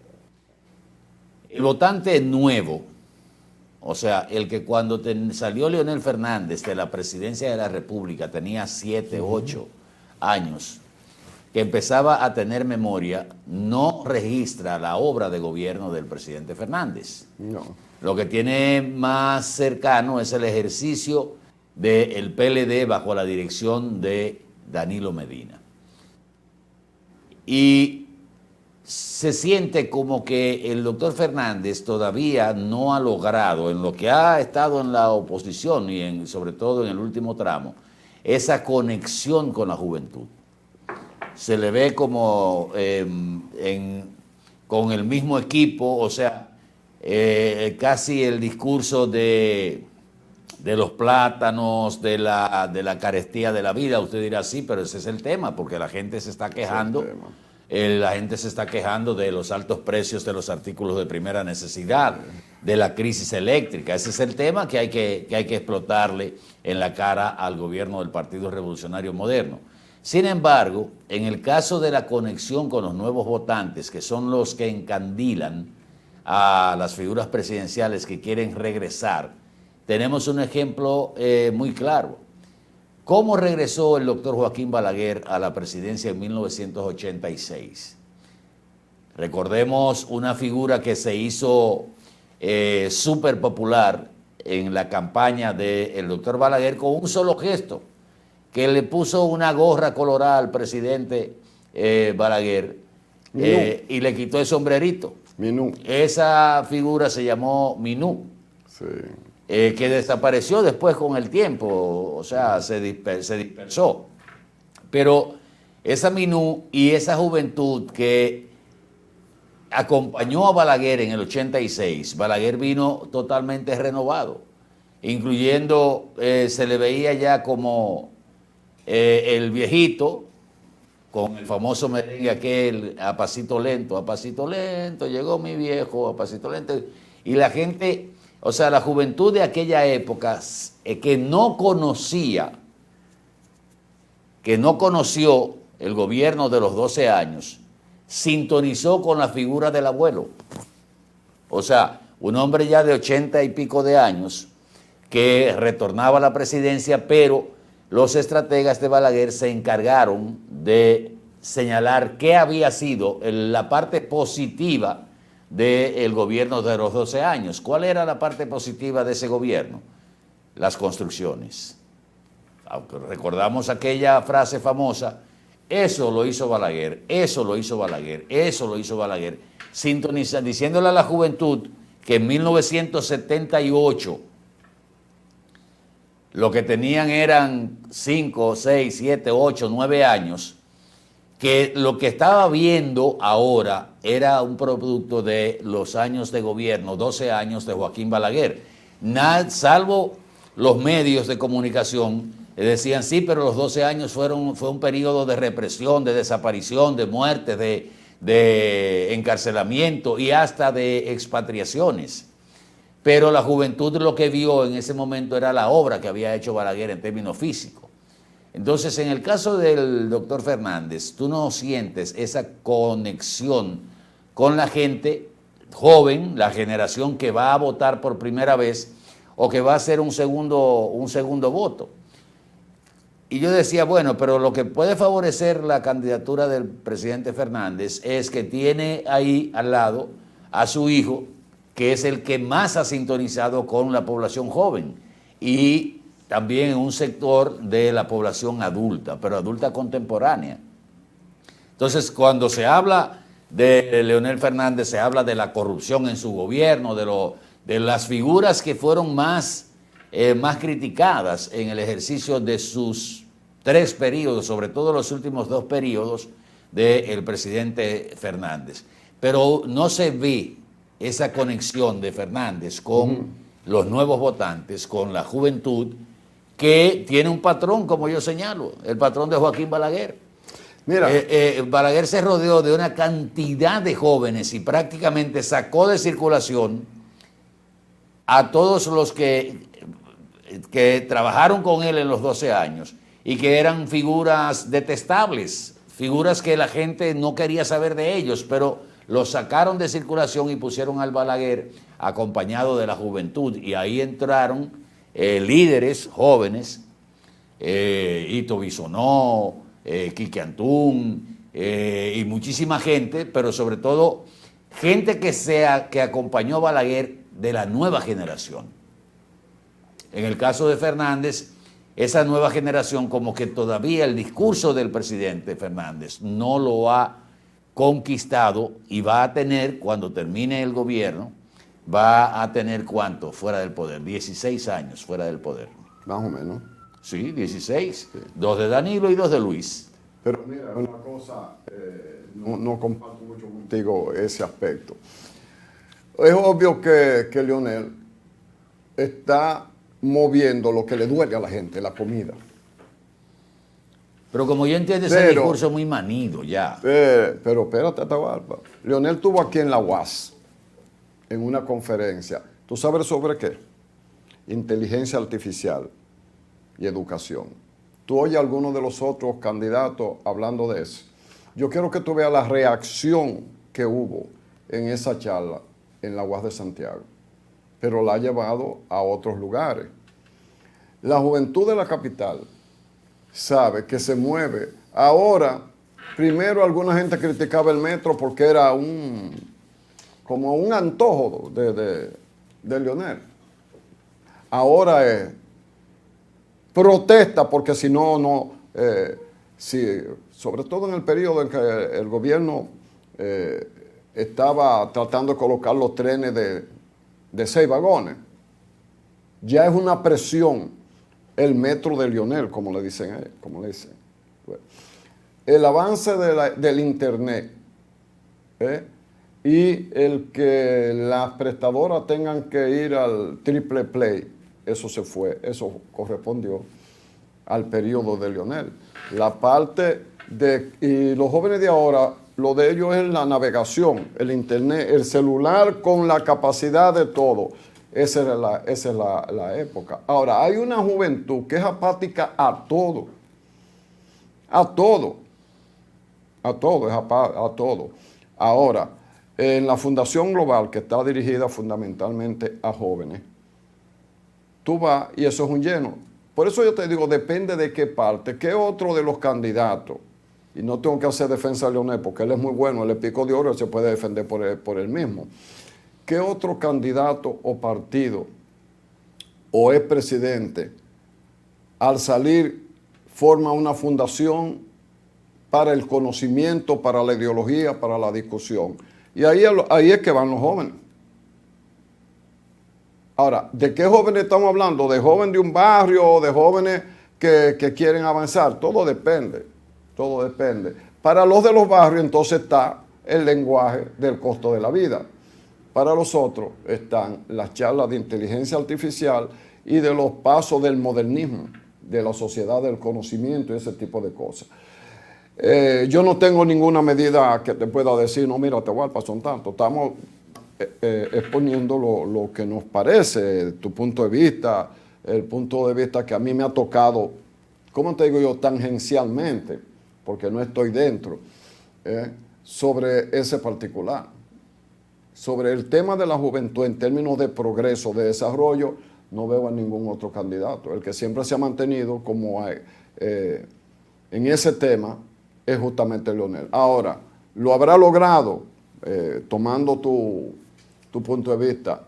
El votante nuevo, o sea, el que cuando salió Leonel Fernández de la presidencia de la República tenía 7, 8 años, que empezaba a tener memoria, no registra la obra de gobierno del presidente Fernández. No. Lo que tiene más cercano es el ejercicio del PLD bajo la dirección de Danilo Medina. Y se siente como que el doctor Fernández todavía no ha logrado, en lo que ha estado en la oposición y sobre todo en el último tramo, esa conexión con la juventud. Se le ve como con el mismo equipo, o sea, casi el discurso de los plátanos, de la carestía de la vida. Usted dirá, sí, pero ese es el tema, porque la gente se está quejando. La gente se está quejando de los altos precios de los artículos de primera necesidad, de la crisis eléctrica. Ese es el tema que hay que explotarle en la cara al gobierno del Partido Revolucionario Moderno. Sin embargo, en el caso de la conexión con los nuevos votantes, que son los que encandilan a las figuras presidenciales que quieren regresar, tenemos un ejemplo muy claro. ¿Cómo regresó el doctor Joaquín Balaguer a la presidencia en 1986? Recordemos una figura que se hizo súper popular en la campaña del doctor Balaguer con un solo gesto, que le puso una gorra colorada al presidente Balaguer y le quitó el sombrerito. Minú. Esa figura se llamó Minú. Sí. Que desapareció después con el tiempo, o sea, se dispersó. Pero esa Minú y esa juventud que acompañó a Balaguer en el 86, Balaguer vino totalmente renovado, incluyendo, se le veía ya como el viejito, con el famoso merengue aquel, a pasito lento, llegó mi viejo, a pasito lento, y la gente... O sea, la juventud de aquella época que no conoció el gobierno de los 12 años, sintonizó con la figura del abuelo. O sea, un hombre ya de 80 y pico de años que retornaba a la presidencia, pero los estrategas de Balaguer se encargaron de señalar qué había sido la parte positiva del gobierno de los 12 años. ¿Cuál era la parte positiva de ese gobierno? Las construcciones. Aunque recordamos aquella frase famosa, eso lo hizo Balaguer, eso lo hizo Balaguer, eso lo hizo Balaguer, diciéndole a la juventud que en 1978 lo que tenían eran 5, 6, 7, 8, 9 años, que lo que estaba viendo ahora era un producto de los años de gobierno, 12 años de Joaquín Balaguer. Salvo los medios de comunicación, decían, sí, pero los 12 años fue un periodo de represión, de desaparición, de muerte, de encarcelamiento y hasta de expatriaciones. Pero la juventud lo que vio en ese momento era la obra que había hecho Balaguer en términos físicos. Entonces, en el caso del doctor Fernández, tú no sientes esa conexión con la gente joven, la generación que va a votar por primera vez o que va a hacer un segundo voto. Y yo decía, bueno, pero lo que puede favorecer la candidatura del presidente Fernández es que tiene ahí al lado a su hijo, que es el que más ha sintonizado con la población joven y también en un sector de la población adulta, pero adulta contemporánea. Entonces, cuando se habla de Leonel Fernández, se habla de la corrupción en su gobierno, de las figuras que fueron más criticadas en el ejercicio de sus 3 periodos, sobre todo los últimos 2 periodos del presidente Fernández. Pero no se ve esa conexión de Fernández con los nuevos votantes, con la juventud, que tiene un patrón, como yo señalo, el patrón de Joaquín Balaguer. Mira, Balaguer se rodeó de una cantidad de jóvenes y prácticamente sacó de circulación a todos los que trabajaron con él en los 12 años y que eran figuras detestables, figuras que la gente no quería saber de ellos, pero los sacaron de circulación y pusieron al Balaguer acompañado de la juventud, y ahí entraron líderes jóvenes, Hito Bisonó, Quique Antún y muchísima gente, pero sobre todo gente que acompañó a Balaguer de la nueva generación. En el caso de Fernández, esa nueva generación, como que todavía el discurso del presidente Fernández no lo ha conquistado, y va a tener, cuando termine el gobierno, va a tener ¿cuánto fuera del poder? 16 años fuera del poder. Más o menos. Sí, 16. Sí. 2 de Danilo y 2 de Luis. Pero mira, una cosa, no comparto mucho contigo ese aspecto. Es obvio que Leonel está moviendo lo que le duele a la gente, la comida. Pero como yo entiendo, ese discurso muy manido ya. Pero espérate, Atahualpa. Leonel estuvo aquí en la UAS, en una conferencia. ¿Tú sabes sobre qué? Inteligencia artificial y educación. Tú oyes a algunos de los otros candidatos hablando de eso. Yo quiero que tú veas la reacción que hubo en esa charla en la UAS de Santiago, pero la ha llevado a otros lugares. La juventud de la capital sabe que se mueve. Ahora, primero alguna gente criticaba el metro porque era como un antojo de Leonel. Ahora es protesta porque si no, sobre todo en el periodo en que el gobierno estaba tratando de colocar los trenes de 6 vagones, ya es una presión el metro de Leonel, como le dicen. El avance del internet y el que las prestadoras tengan que ir al triple play, eso se fue, eso correspondió al periodo de Leonel. La parte y los jóvenes de ahora, lo de ellos es la navegación, el internet, el celular con la capacidad de todo. Esa es la época. Ahora, hay una juventud que es apática a todo. A todo. A todo, a todo. Ahora, en la Fundación Global, que está dirigida fundamentalmente a jóvenes, tú vas y eso es un lleno. Por eso yo te digo, depende de qué parte, qué otro de los candidatos, y no tengo que hacer defensa de Leonel, porque él es muy bueno, él es pico de oro, él se puede defender por él mismo. ¿Qué otro candidato o partido o expresidente al salir forma una fundación para el conocimiento, para la ideología, para la discusión? Y ahí es que van los jóvenes. Ahora, ¿de qué jóvenes estamos hablando? ¿De jóvenes de un barrio o de jóvenes que quieren avanzar? Todo depende, todo depende. Para los de los barrios entonces está el lenguaje del costo de la vida. Para los otros están las charlas de inteligencia artificial y de los pasos del modernismo, de la sociedad del conocimiento y ese tipo de cosas. Yo no tengo ninguna medida que te pueda decir, no, mira, Atahualpa, son tantos. Estamos exponiendo lo que nos parece, tu punto de vista, el punto de vista que a mí me ha tocado, ¿cómo te digo yo? Tangencialmente, porque no estoy dentro, sobre ese particular. Sobre el tema de la juventud en términos de progreso, de desarrollo, no veo a ningún otro candidato. El que siempre se ha mantenido como en ese tema es justamente Leonel. Ahora, ¿lo habrá logrado? Tomando tu punto de vista,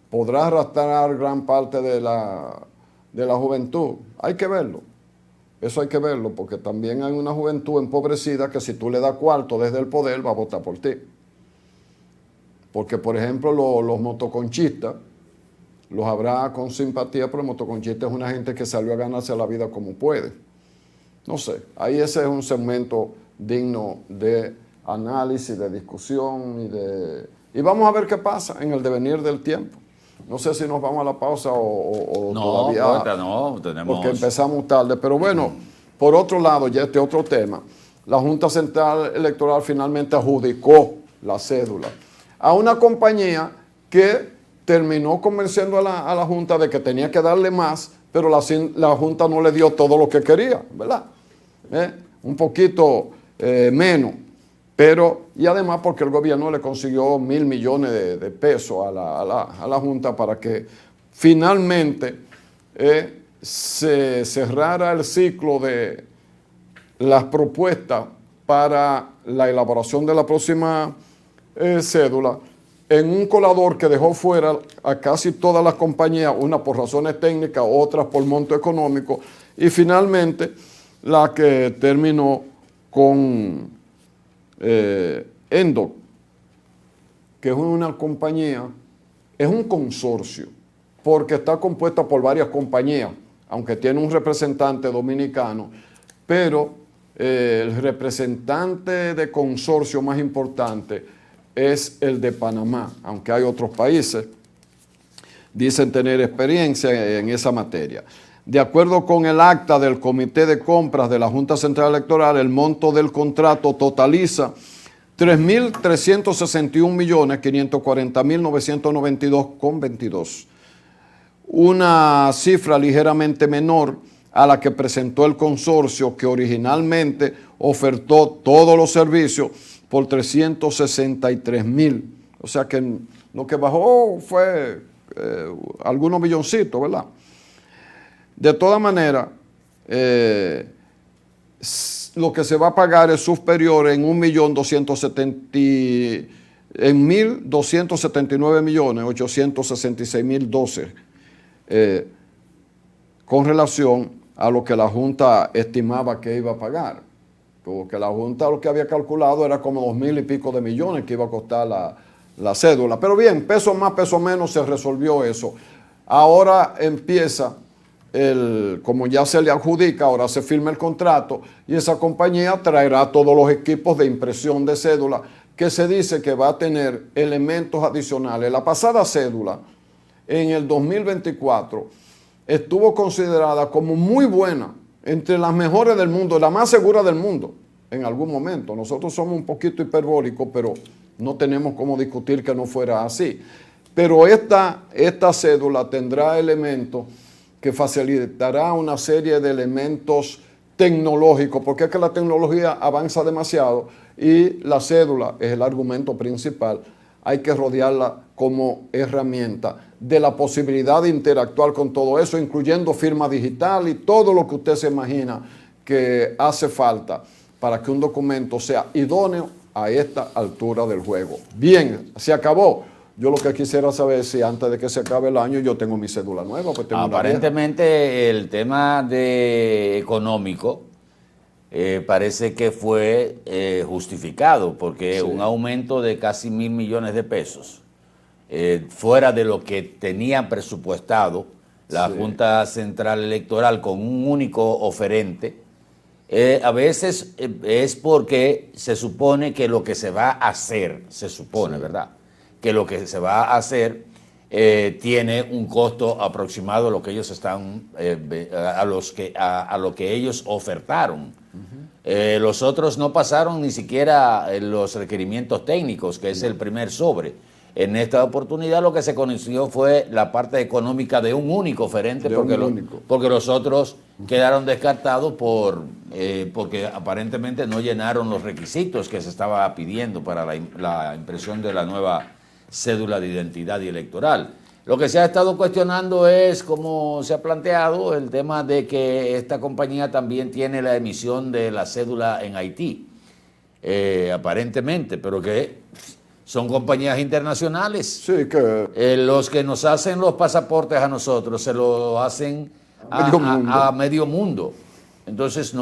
¿podrá arrastrar gran parte de la juventud? Hay que verlo. Eso hay que verlo, porque también hay una juventud empobrecida que si tú le das cuarto desde el poder va a votar por ti. Porque, por ejemplo, los motoconchistas, los habrá con simpatía, pero el motoconchista es una gente que salió a ganarse la vida como puede. No sé, ahí ese es un segmento digno de análisis, de discusión y vamos a ver qué pasa en el devenir del tiempo. No sé si nos vamos a la pausa o No, todavía. ahorita no, tenemos... Porque empezamos tarde. Pero bueno, por otro lado, ya este otro tema, la Junta Central Electoral finalmente adjudicó la cédula a una compañía que terminó convenciendo a la Junta de que tenía que darle más, pero la Junta no le dio todo lo que quería, ¿verdad? Un poquito menos. Pero, y además porque el gobierno le consiguió 1.000 millones de pesos a la Junta para que finalmente se cerrara el ciclo de las propuestas para la elaboración de la próxima cédula en un colador que dejó fuera a casi todas las compañías, unas por razones técnicas, otras por monto económico, y finalmente la que terminó con Endoc, que es una compañía, es un consorcio, porque está compuesta por varias compañías, aunque tiene un representante dominicano, pero el representante de consorcio más importante es el de Panamá, aunque hay otros países, dicen tener experiencia en esa materia. De acuerdo con el acta del Comité de Compras de la Junta Central Electoral, el monto del contrato totaliza 3.361.540.992,22. Una cifra ligeramente menor a la que presentó el consorcio, que originalmente ofertó todos los servicios por 363.000. O sea que lo que bajó fue algunos milloncitos, ¿verdad? De todas maneras, lo que se va a pagar es superior en 1.279.866.012 con relación a lo que la Junta estimaba que iba a pagar. Porque la Junta lo que había calculado era como 2.000 y pico de millones que iba a costar la cédula. Pero bien, peso más, peso menos, se resolvió eso. Ahora empieza, como ya se le adjudica, ahora se firma el contrato y esa compañía traerá todos los equipos de impresión de cédula que se dice que va a tener elementos adicionales. La pasada cédula, en el 2024, estuvo considerada como muy buena, entre las mejores del mundo, la más segura del mundo en algún momento. Nosotros somos un poquito hiperbólicos, pero no tenemos cómo discutir que no fuera así. Pero esta cédula tendrá elementos que facilitará una serie de elementos tecnológicos, porque es que la tecnología avanza demasiado y la cédula es el argumento principal. Hay que rodearla como herramienta de la posibilidad de interactuar con todo eso, incluyendo firma digital y todo lo que usted se imagina que hace falta para que un documento sea idóneo a esta altura del juego. Bien, se acabó. Yo lo que quisiera saber es si antes de que se acabe el año yo tengo mi cédula nueva. Pues tengo aparentemente el tema económico parece que fue justificado, porque un aumento de casi 1.000 millones de pesos fuera de lo que tenía presupuestado la Junta Central Electoral con un único oferente, a veces es porque se supone que lo que se va a hacer, ¿verdad? Que lo que se va a hacer tiene un costo aproximado a lo que ellos están, a lo que ellos ofertaron. Los otros no pasaron ni siquiera los requerimientos técnicos, que es el primer sobre. En esta oportunidad lo que se conoció fue la parte económica de un único oferente, porque los otros quedaron descartados porque aparentemente no llenaron los requisitos que se estaba pidiendo para la impresión de la nueva cédula de identidad y electoral. Lo que se ha estado cuestionando es, como se ha planteado, el tema de que esta compañía también tiene la emisión de la cédula en Haití, aparentemente, pero que son compañías internacionales. Sí, que los que nos hacen los pasaportes a nosotros se lo hacen a medio mundo. Entonces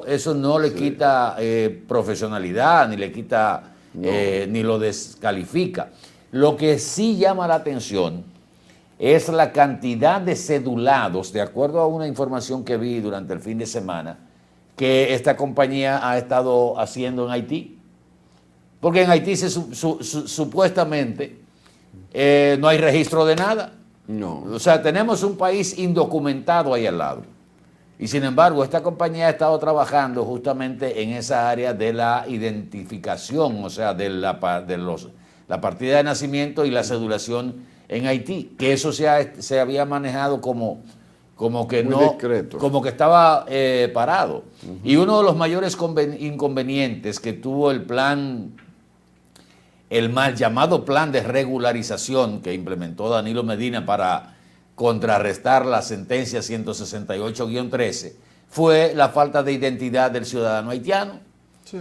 eso no le quita profesionalidad, ni le quita, ni lo descalifica. Lo que sí llama la atención es la cantidad de cedulados, de acuerdo a una información que vi durante el fin de semana, que esta compañía ha estado haciendo en Haití. Porque en Haití supuestamente no hay registro de nada. No. O sea, tenemos un país indocumentado ahí al lado. Y sin embargo, esta compañía ha estado trabajando justamente en esa área de la identificación, o sea, de la partida de nacimiento y la cedulación en Haití, que eso se había manejado como que muy no, discreto, como que estaba parado. Y uno de los mayores inconvenientes que tuvo el mal llamado plan de regularización que implementó Danilo Medina para contrarrestar la sentencia 168-13 fue la falta de identidad del ciudadano haitiano. Sí.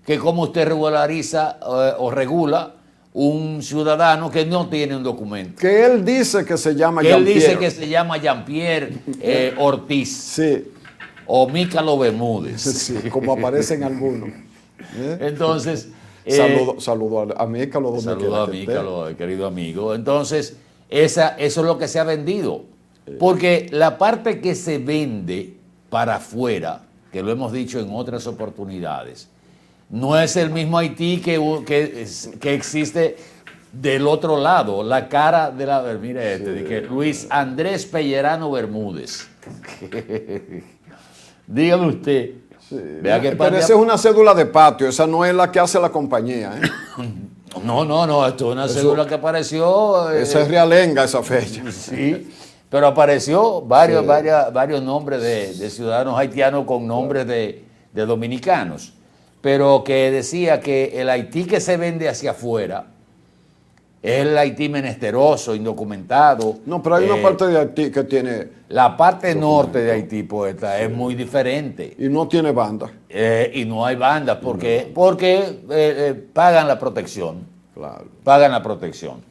Que cómo usted regulariza o regula un ciudadano que no tiene un documento. Que él dice que se llama Jean-Pierre. Él dice que se llama Jean-Pierre Ortiz. Sí. O Mícalo Bermúdez. Sí, como aparecen algunos. Entonces... saludo a Mícalo. Saludo a Mícalo, querido amigo. Entonces, eso es lo que se ha vendido. Porque la parte que se vende para afuera, que lo hemos dicho en otras oportunidades, no es el mismo Haití que existe del otro lado, la cara de la... Mire de que Luis Andrés Pellerano Bermúdez. Dígame usted. Sí. Vea que pero esa es una cédula de patio, esa no es la que hace la compañía. No, esto es una cédula que apareció... esa es realenga, esa fecha. Sí, pero apareció varios nombres de ciudadanos haitianos con nombres de dominicanos, pero que decía que el Haití que se vende hacia afuera es el Haití menesteroso, indocumentado. No, pero hay una parte de Haití que tiene... La parte norte de Haití, poeta, es muy diferente. Y no tiene banda. Y no hay bandas porque pagan la protección. Claro. Pagan la protección.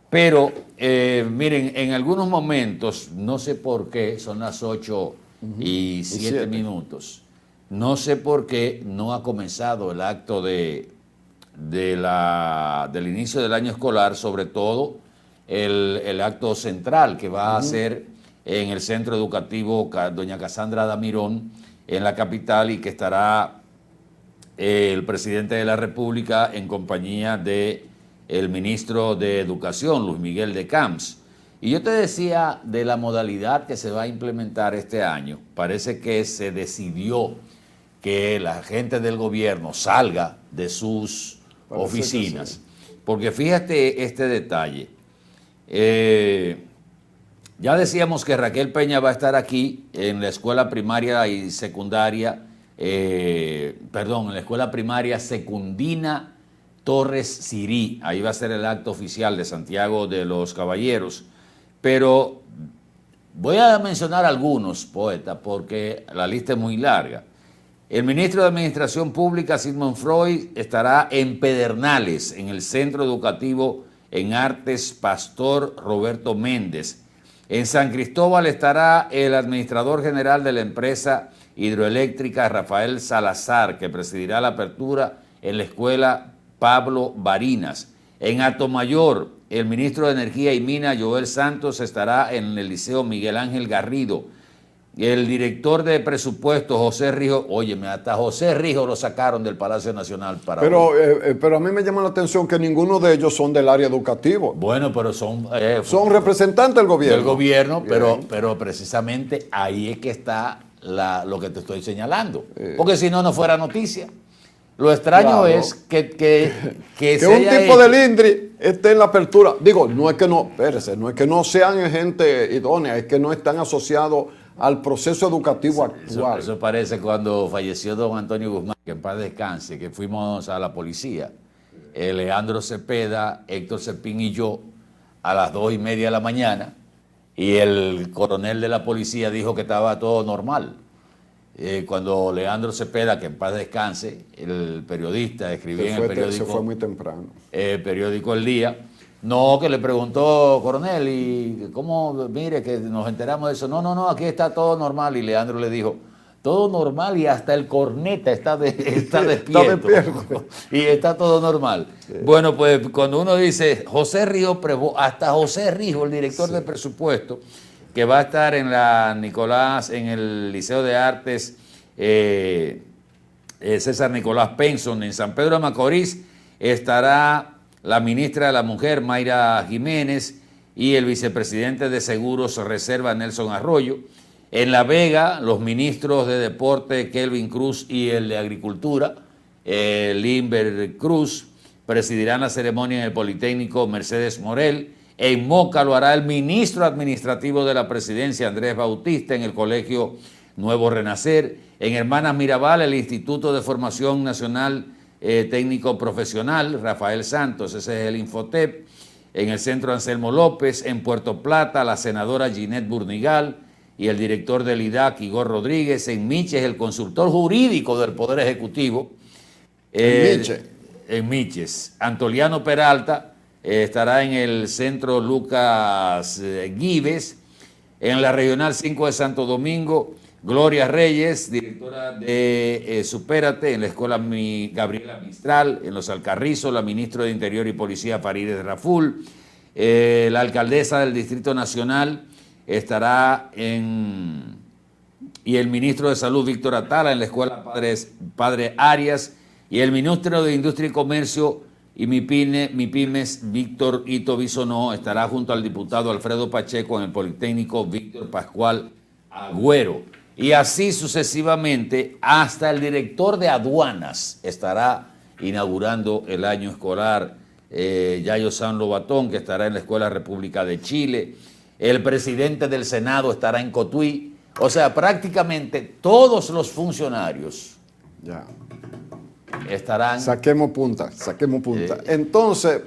Pero, miren, en algunos momentos, no sé por qué, son las 8:07 minutos, no sé por qué no ha comenzado el acto del inicio del año escolar, sobre todo el acto central que va a hacer en el Centro Educativo Doña Casandra Damirón, en la capital, y que estará el presidente de la República en compañía de el ministro de Educación, Luis Miguel de Camps. Y yo te decía de la modalidad que se va a implementar este año. Parece que se decidió que la gente del gobierno salga de sus oficinas. Porque fíjate este detalle. Ya decíamos que Raquel Peña va a estar aquí en la escuela primaria y secundaria, en la escuela primaria Secundina Torres Sirí. Ahí va a ser el acto oficial de Santiago de los Caballeros. Pero voy a mencionar algunos, poeta, porque la lista es muy larga. El ministro de Administración Pública, Sigmund Freud, estará en Pedernales, en el Centro Educativo en Artes Pastor Roberto Méndez. En San Cristóbal estará el administrador general de la empresa hidroeléctrica, Rafael Salazar, que presidirá la apertura en la escuela Pablo Barinas. En Atomayor, el ministro de Energía y Minas, Joel Santos, estará en el Liceo Miguel Ángel Garrido. El director de presupuesto, José Rijo, óyeme, hasta José Rijo lo sacaron del Palacio Nacional para... Pero a mí me llama la atención que ninguno de ellos son del área educativa. Bueno, pero son representantes del gobierno. Del gobierno, pero precisamente ahí es que está lo que te estoy señalando. Porque si no, no fuera noticia. Lo extraño es que un tipo del INDRI esté en la apertura. Digo, no es que no sean gente idónea, es que no están asociados al proceso educativo actual. Eso parece cuando falleció don Antonio Guzmán, que en paz descanse, que fuimos a la policía, Leandro Cepeda, Héctor Cepín y yo, a las 2:30 de la mañana, y el coronel de la policía dijo que estaba todo normal. Cuando Leandro Cepeda, que en paz descanse, el periodista, escribía en el periódico... Se fue muy temprano. Periódico El Día. No, que le preguntó, coronel, ¿y cómo? Mire, que nos enteramos de eso. No, aquí está todo normal. Y Leandro le dijo, todo normal y hasta el corneta está despierto. Y está todo normal. Sí. Bueno, pues cuando uno dice José Rijo, hasta José Rijo, el director de presupuesto, que va a estar en el Liceo de Artes César Nicolás Penson, en San Pedro de Macorís, estará la ministra de la Mujer, Mayra Jiménez, y el vicepresidente de Seguros Reserva, Nelson Arroyo. En La Vega, los ministros de Deporte, Kelvin Cruz, y el de Agricultura, Limber Cruz, presidirán la ceremonia en el Politécnico Mercedes Morel. En Moca lo hará el ministro administrativo de la presidencia, Andrés Bautista, en el Colegio Nuevo Renacer. En Hermanas Mirabal, el Instituto de Formación Nacional Técnico Profesional, Rafael Santos, ese es el Infotep. En el Centro Anselmo López. En Puerto Plata, la senadora Ginette Burnigal y el director del IDAC, Igor Rodríguez. En Miches, el consultor jurídico del Poder Ejecutivo. En Miches. Antoliano Peralta estará en el Centro Lucas Gives. En la Regional 5 de Santo Domingo, Gloria Reyes, directora de Supérate, en la Escuela Gabriela Mistral. En Los Alcarrizos, la ministra de Interior y Policía, Farideh Raful. La alcaldesa del Distrito Nacional estará y el ministro de Salud, Víctor Atala, en la Escuela Padre Arias. Y el ministro de Industria y Comercio y MIPIMES, Víctor Ito Bisonó, estará junto al diputado Alfredo Pacheco en el Politécnico Víctor Pascual Agüero. Y así sucesivamente, hasta el director de aduanas estará inaugurando el año escolar, Yayo San Lobatón, que estará en la Escuela República de Chile. El presidente del Senado estará en Cotuí. O sea, prácticamente todos los funcionarios estarán. Saquemos punta. Entonces,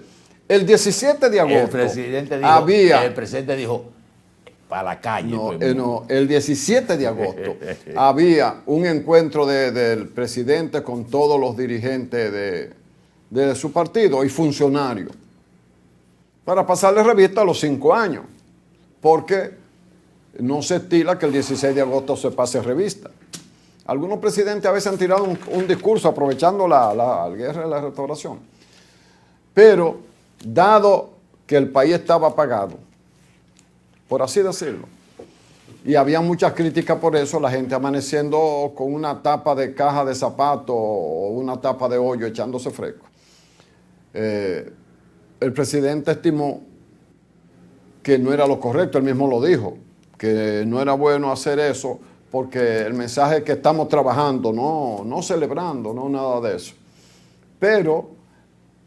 el 17 de agosto el presidente dijo, para la calle. El 17 de agosto había un encuentro del presidente con todos los dirigentes de su partido y funcionarios para pasarle revista a los 5 años, porque no se estila que el 16 de agosto se pase revista. Algunos presidentes a veces han tirado un discurso aprovechando la guerra de la restauración. Pero, dado que el país estaba apagado, por así decirlo, y había muchas críticas por eso, la gente amaneciendo con una tapa de caja de zapato o una tapa de hoyo echándose fresco. El presidente estimó que no era lo correcto, él mismo lo dijo, que no era bueno hacer eso, porque el mensaje es que estamos trabajando, no celebrando, no nada de eso. Pero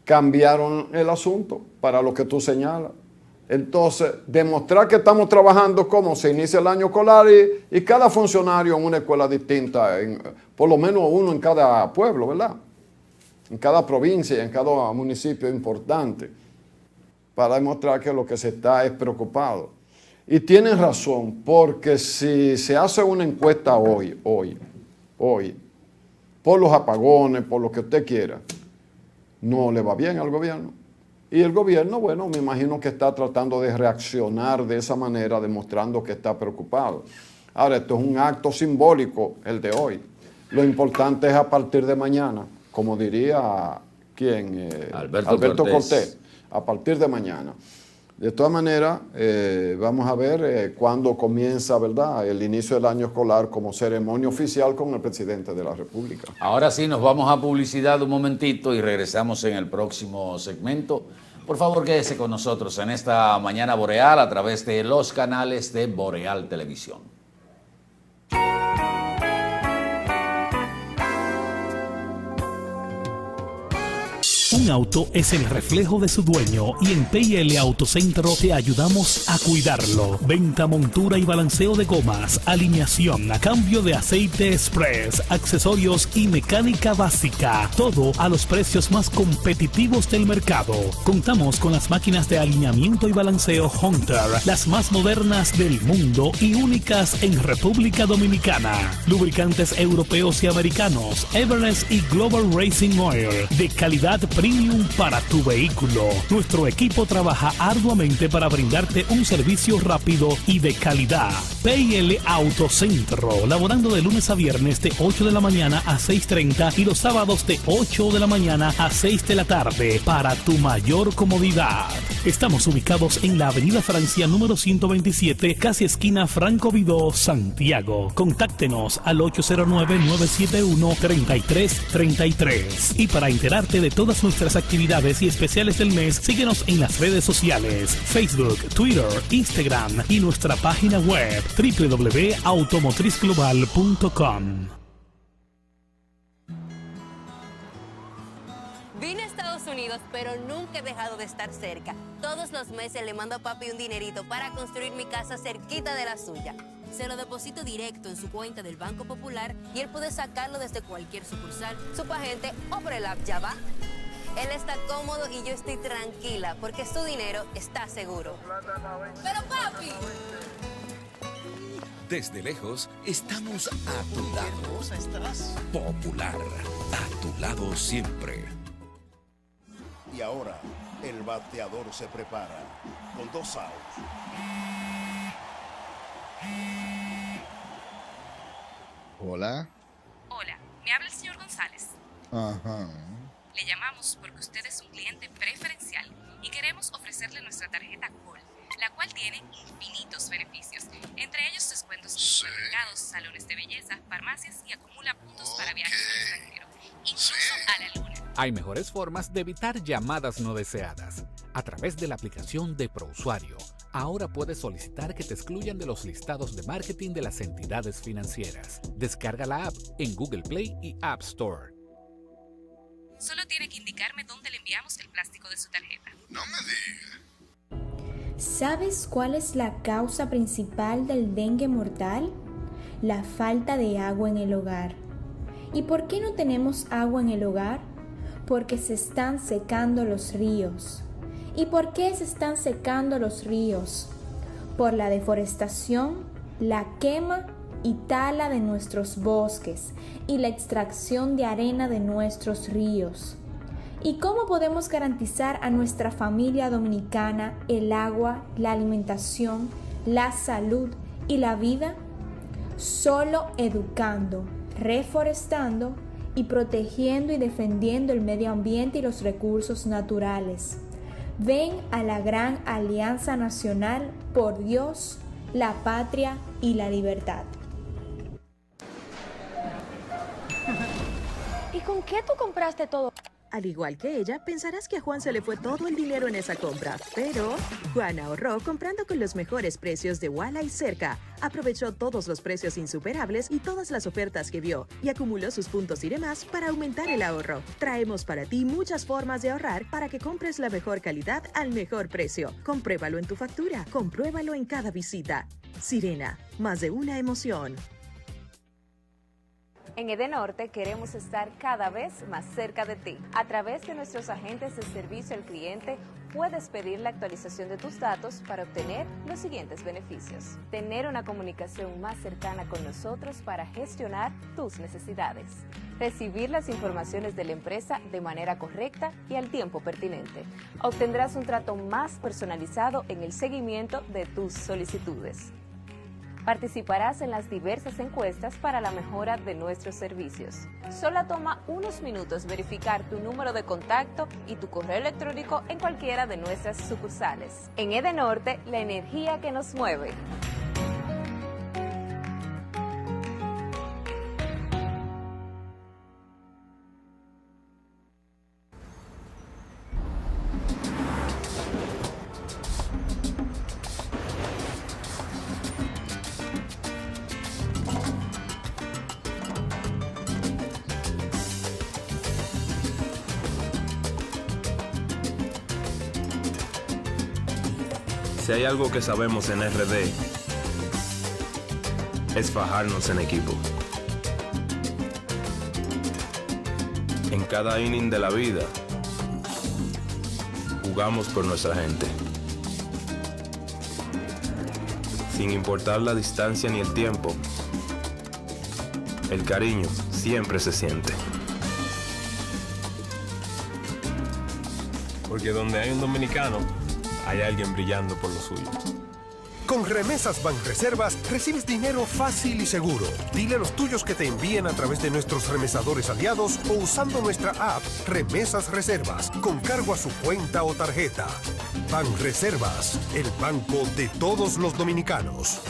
cambiaron el asunto para lo que tú señalas. Entonces, demostrar que estamos trabajando como se inicia el año escolar y cada funcionario en una escuela distinta, por lo menos uno en cada pueblo, ¿verdad? En cada provincia y en cada municipio importante, para demostrar que lo que se está es preocupado. Y tienen razón, porque si se hace una encuesta hoy, por los apagones, por lo que usted quiera, no le va bien al gobierno. Y el gobierno, bueno, me imagino que está tratando de reaccionar de esa manera, demostrando que está preocupado. Ahora, esto es un acto simbólico, el de hoy. Lo importante es a partir de mañana, como diría, ¿quién? Alberto Cortés. A partir de mañana. De todas maneras, vamos a ver cuándo comienza, ¿verdad?, el inicio del año escolar como ceremonia oficial con el presidente de la República. Ahora sí, nos vamos a publicidad un momentito y regresamos en el próximo segmento. Por favor, quédese con nosotros en esta Mañana Boreal a través de los canales de Boreal Televisión. Un auto es el reflejo de su dueño y en P&L Autocentro te ayudamos a cuidarlo. Venta, montura y balanceo de gomas, alineación, cambio de aceite express, accesorios y mecánica básica. Todo a los precios más competitivos del mercado. Contamos con las máquinas de alineamiento y balanceo Hunter, las más modernas del mundo y únicas en República Dominicana. Lubricantes europeos y americanos, Everest y Global Racing Oil, de calidad premium para tu vehículo. Nuestro equipo trabaja arduamente para brindarte un servicio rápido y de calidad. P&L Autocentro, laborando de lunes a viernes de 8 de la mañana a 6:30 y los sábados de 8 de la mañana a 6 de la tarde para tu mayor comodidad. Estamos ubicados en la Avenida Francia número 127, casi esquina Franco Vidó, Santiago. Contáctenos al 809-971-3333. Y para enterarte de todas nuestras actividades y especiales del mes, síguenos en las redes sociales, Facebook, Twitter, Instagram y nuestra página web www.automotrizglobal.com. Vine a Estados Unidos, pero nunca he dejado de estar cerca. Todos los meses le mando a papi un dinerito para construir mi casa cerquita de la suya. Se lo deposito directo en su cuenta del Banco Popular y él puede sacarlo desde cualquier sucursal, superagente o por el app Ya Va. Él está cómodo y yo estoy tranquila porque su dinero está seguro. ¡Pero papi! Desde lejos, estamos a tu lado. Popular, a tu lado siempre. Y ahora, el bateador se prepara con 2 outs. Hola. Hola, me habla el señor González. Ajá. Le llamamos porque usted es un cliente preferencial y queremos ofrecerle nuestra tarjeta Gold, la cual tiene infinitos beneficios, entre ellos descuentos en supermercados, salones de belleza, farmacias y acumula puntos para viajes al extranjero, incluso a la luna. Hay mejores formas de evitar llamadas no deseadas. A través de la aplicación de ProUsuario, ahora puedes solicitar que te excluyan de los listados de marketing de las entidades financieras. Descarga la app en Google Play y App Store. Solo tiene que indicarme dónde le enviamos el plástico de su tarjeta. No me diga. ¿Sabes cuál es la causa principal del dengue mortal? La falta de agua en el hogar. ¿Y por qué no tenemos agua en el hogar? Porque se están secando los ríos. ¿Y por qué se están secando los ríos? Por la deforestación, la quema y tala de nuestros bosques y la extracción de arena de nuestros ríos. ¿Y cómo podemos garantizar a nuestra familia dominicana el agua, la alimentación, la salud y la vida? Solo educando, reforestando y protegiendo y defendiendo el medio ambiente y los recursos naturales. Ven a la gran Alianza Nacional por Dios, la Patria y la Libertad. ¿Y con qué tú compraste todo? Al igual que ella, pensarás que a Juan se le fue todo el dinero en esa compra, pero Juan ahorró comprando con los mejores precios de Walla y Cerca. Aprovechó todos los precios insuperables y todas las ofertas que vio y acumuló sus puntos y demás para aumentar el ahorro. Traemos para ti muchas formas de ahorrar para que compres la mejor calidad al mejor precio. Compruébalo en tu factura, compruébalo en cada visita. Sirena, más de una emoción. En Edenorte queremos estar cada vez más cerca de ti. A través de nuestros agentes de servicio al cliente, puedes pedir la actualización de tus datos para obtener los siguientes beneficios. Tener una comunicación más cercana con nosotros para gestionar tus necesidades. Recibir las informaciones de la empresa de manera correcta y al tiempo pertinente. Obtendrás un trato más personalizado en el seguimiento de tus solicitudes. Participarás en las diversas encuestas para la mejora de nuestros servicios. Solo toma unos minutos verificar tu número de contacto y tu correo electrónico en cualquiera de nuestras sucursales. En Edenorte, la energía que nos mueve. Si hay algo que sabemos en RD, es fajarnos en equipo. En cada inning de la vida, jugamos por nuestra gente. Sin importar la distancia ni el tiempo, el cariño siempre se siente. Porque donde hay un dominicano, hay alguien brillando por lo suyo. Con Remesas Banreservas recibes dinero fácil y seguro. Dile a los tuyos que te envíen a través de nuestros remesadores aliados o usando nuestra app Remesas Reservas con cargo a su cuenta o tarjeta. Banreservas, el banco de todos los dominicanos.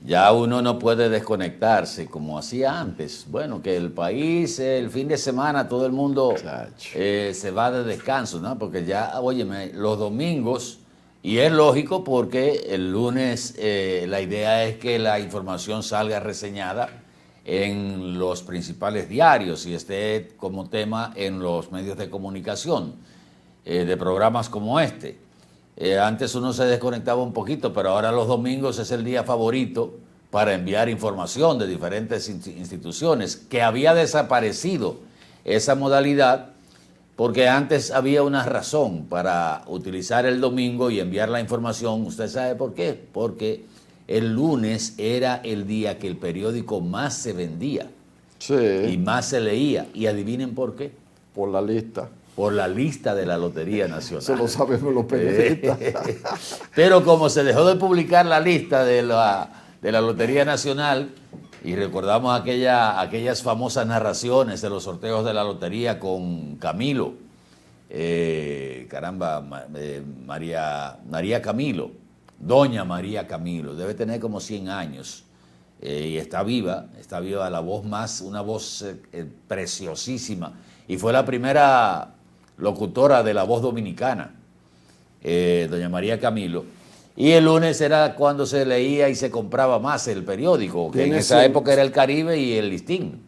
Ya uno no puede desconectarse como hacía antes. Bueno, que el país, el fin de semana, todo el mundo se va de descanso, ¿no? Porque ya, óyeme, los domingos, y es lógico porque el lunes la idea es que la información salga reseñada en los principales diarios y esté como tema en los medios de comunicación, de programas como este. Antes uno se desconectaba un poquito, pero ahora los domingos es el día favorito para enviar información de diferentes instituciones, que había desaparecido esa modalidad porque antes había una razón para utilizar el domingo y enviar la información. ¿Usted sabe por qué? Porque el lunes era el día que el periódico más se vendía y más se leía. ¿Y adivinen por qué? Por la lista. Por la lista de la Lotería Nacional. Eso lo sabemos los periodistas. Pero como se dejó de publicar la lista de la Lotería Nacional, y recordamos aquellas famosas narraciones de los sorteos de la lotería con Camilo, María Camilo, Doña María Camilo, debe tener como 100 años, y está viva una voz preciosísima, y fue la primera locutora de La Voz Dominicana, Doña María Camilo. Y el lunes era cuando se leía y se compraba más el periódico, que en esa época era El Caribe y El Listín.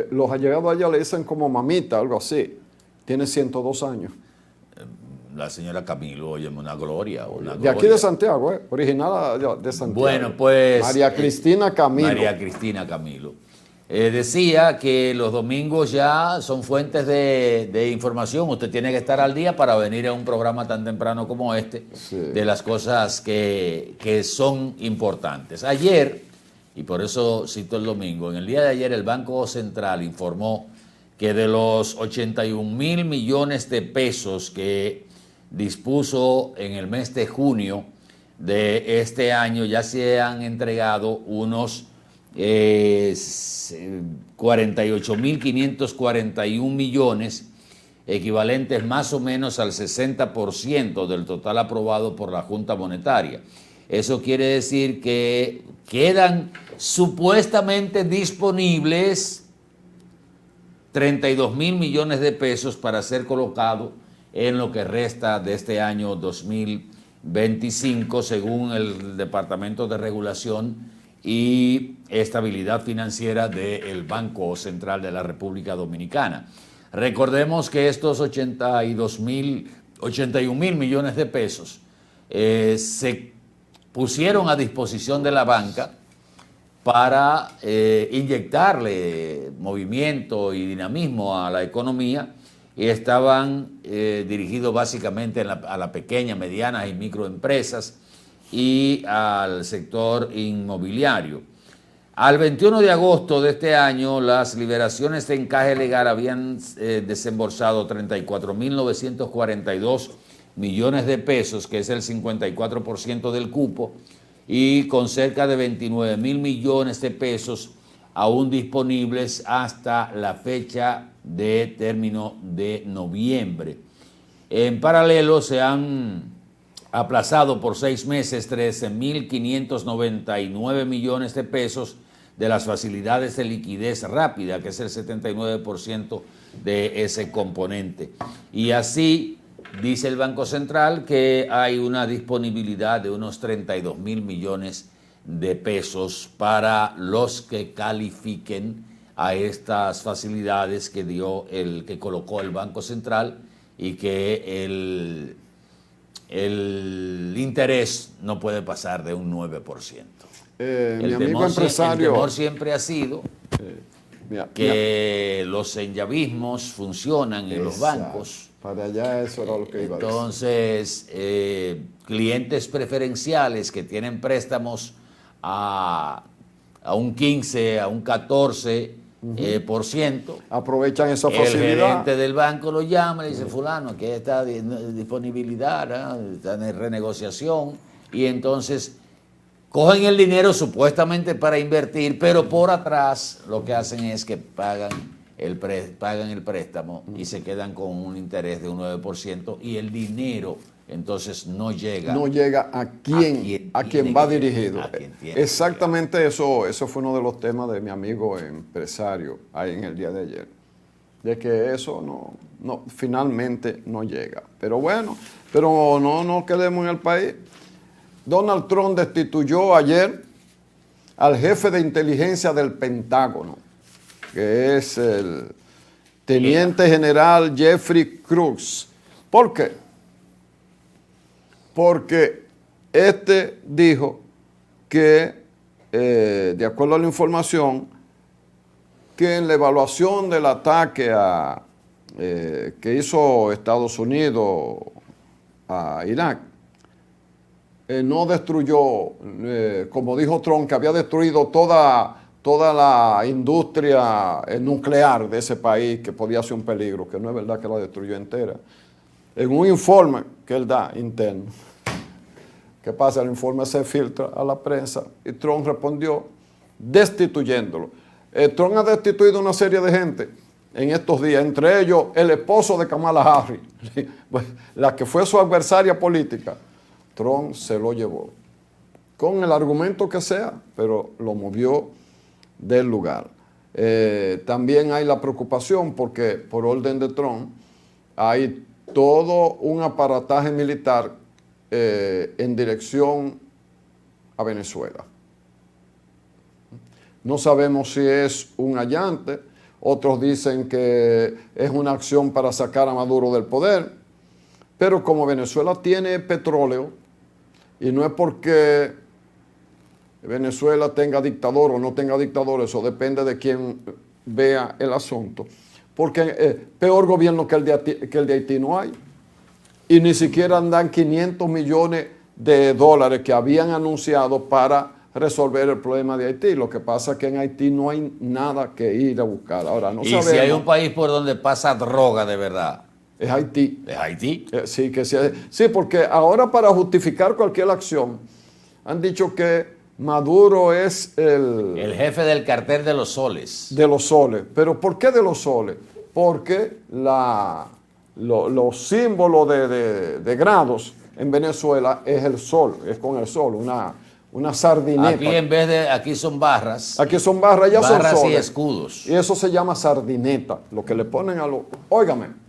Los allegados allá le dicen como mamita, algo así. Tiene 102 años. La señora Camilo, oye, una gloria. De aquí de Santiago, original de Santiago. Bueno, pues... María Cristina Camilo. María Cristina Camilo. Decía que los domingos ya son fuentes de información. Usted tiene que estar al día para venir a un programa tan temprano como este, de las cosas que son importantes. Ayer, y por eso cito el domingo, en el día de ayer el Banco Central informó que de los 81,000 millones de pesos que dispuso en el mes de junio de este año, ya se han entregado unos 48.541 millones, equivalentes más o menos al 60% del total aprobado por la Junta Monetaria. Eso quiere decir que quedan supuestamente disponibles 32,000 millones de pesos para ser colocado en lo que resta de este año 2025, según el Departamento de Regulación y Estabilidad Financiera del Banco Central de la República Dominicana. Recordemos que estos 81,000 millones de pesos se pusieron a disposición de la banca para inyectarle movimiento y dinamismo a la economía, y estaban dirigidos básicamente a la pequeña, medianas y microempresas y al sector inmobiliario. Al 21 de agosto de este año, las liberaciones de encaje legal habían desembolsado 34.942 millones de pesos, que es el 54% del cupo, y con cerca de 29,000 millones de pesos aún disponibles hasta la fecha de término de noviembre. En paralelo, se han aplazado por 6 meses 13.599 millones de pesos de las facilidades de liquidez rápida, que es el 79% de ese componente. Y así dice el Banco Central que hay una disponibilidad de unos 32,000 millones de pesos para los que califiquen a estas facilidades que colocó el Banco Central, y que el interés no puede pasar de un 9%. Mi amigo empresario... El temor siempre ha sido que los enllavismos funcionan en los bancos. Para allá eso era lo que iba a decir. Entonces, clientes preferenciales que tienen préstamos a un 15, a un 14%, aprovechan esa facilidad. El gerente del banco lo llama y le dice: fulano, aquí está disponibilidad, está en renegociación, y entonces cogen el dinero supuestamente para invertir, pero por atrás lo que hacen es que pagan pagan el préstamo y se quedan con un interés de un 9% y el dinero entonces no llega. No llega a quien va dirigido. Exactamente eso fue uno de los temas de mi amigo empresario ahí en el día de ayer. De que eso finalmente no llega. Pero bueno, pero no nos quedemos en el país. Donald Trump destituyó ayer al jefe de inteligencia del Pentágono, que es el teniente general Jeffrey Cruz. ¿Por qué? Porque este dijo que, de acuerdo a la información, que en la evaluación del ataque que hizo Estados Unidos a Irak, no destruyó, como dijo Trump, que había destruido toda la industria nuclear de ese país, que podía ser un peligro, que no es verdad que la destruyó entera. En un informe que él da interno, ¿qué pasa? El informe se filtra a la prensa y Trump respondió destituyéndolo. Trump ha destituido una serie de gente en estos días, entre ellos el esposo de Kamala Harris, la que fue su adversaria política. Trump se lo llevó, con el argumento que sea, pero lo movió del lugar. También hay la preocupación porque por orden de Trump hay todo un aparataje militar en dirección a Venezuela. No sabemos si es un allante, otros dicen que es una acción para sacar a Maduro del poder, pero como Venezuela tiene petróleo, y no es porque Venezuela tenga dictador o no tenga dictador, eso depende de quien vea el asunto, porque peor gobierno que el de Haití no hay, y ni siquiera dan 500 millones de dólares que habían anunciado para resolver el problema de Haití. Lo que pasa es que en Haití no hay nada que ir a buscar. Ahora, no sabemos. Si hay un país por donde pasa droga de verdad, es Haití. ¿Es Haití? Sí, que sí. Sí, porque ahora para justificar cualquier acción han dicho que Maduro es el jefe del cartel de los soles. De los soles. ¿Pero por qué de los soles? Porque los símbolos de grados en Venezuela es el sol, es con el sol, una sardineta. Aquí son barras. Aquí son barras, ya son soles. Y escudos. Y eso se llama sardineta, lo que le ponen a los... Óigame.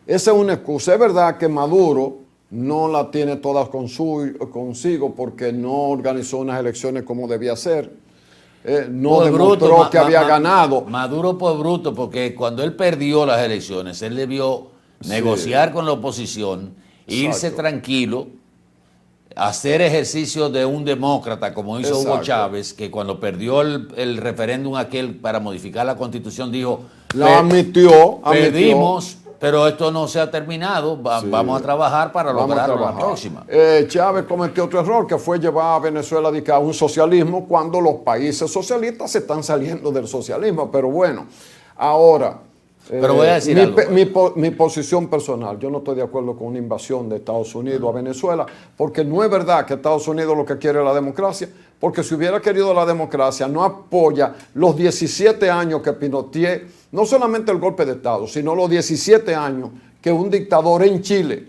Esa es una excusa. Es verdad que Maduro no la tiene todas consigo porque no organizó unas elecciones como debía ser. No demostró que había ganado. Maduro por bruto, porque cuando él perdió las elecciones, él debió negociar con la oposición, irse tranquilo, hacer ejercicio de un demócrata como hizo Hugo Chávez, que cuando perdió el referéndum aquel para modificar la Constitución dijo, perdimos, pero esto no se ha terminado, vamos a trabajar para lograrlo la próxima. Chávez cometió otro error, que fue llevar a Venezuela a un socialismo cuando los países socialistas se están saliendo del socialismo. Pero bueno, ahora, pero voy a decir mi posición personal, yo no estoy de acuerdo con una invasión de Estados Unidos a Venezuela, porque no es verdad que Estados Unidos lo que quiere es la democracia, porque si hubiera querido la democracia no apoya los 17 años que Pinochet, no solamente el golpe de Estado, sino los 17 años que un dictador en Chile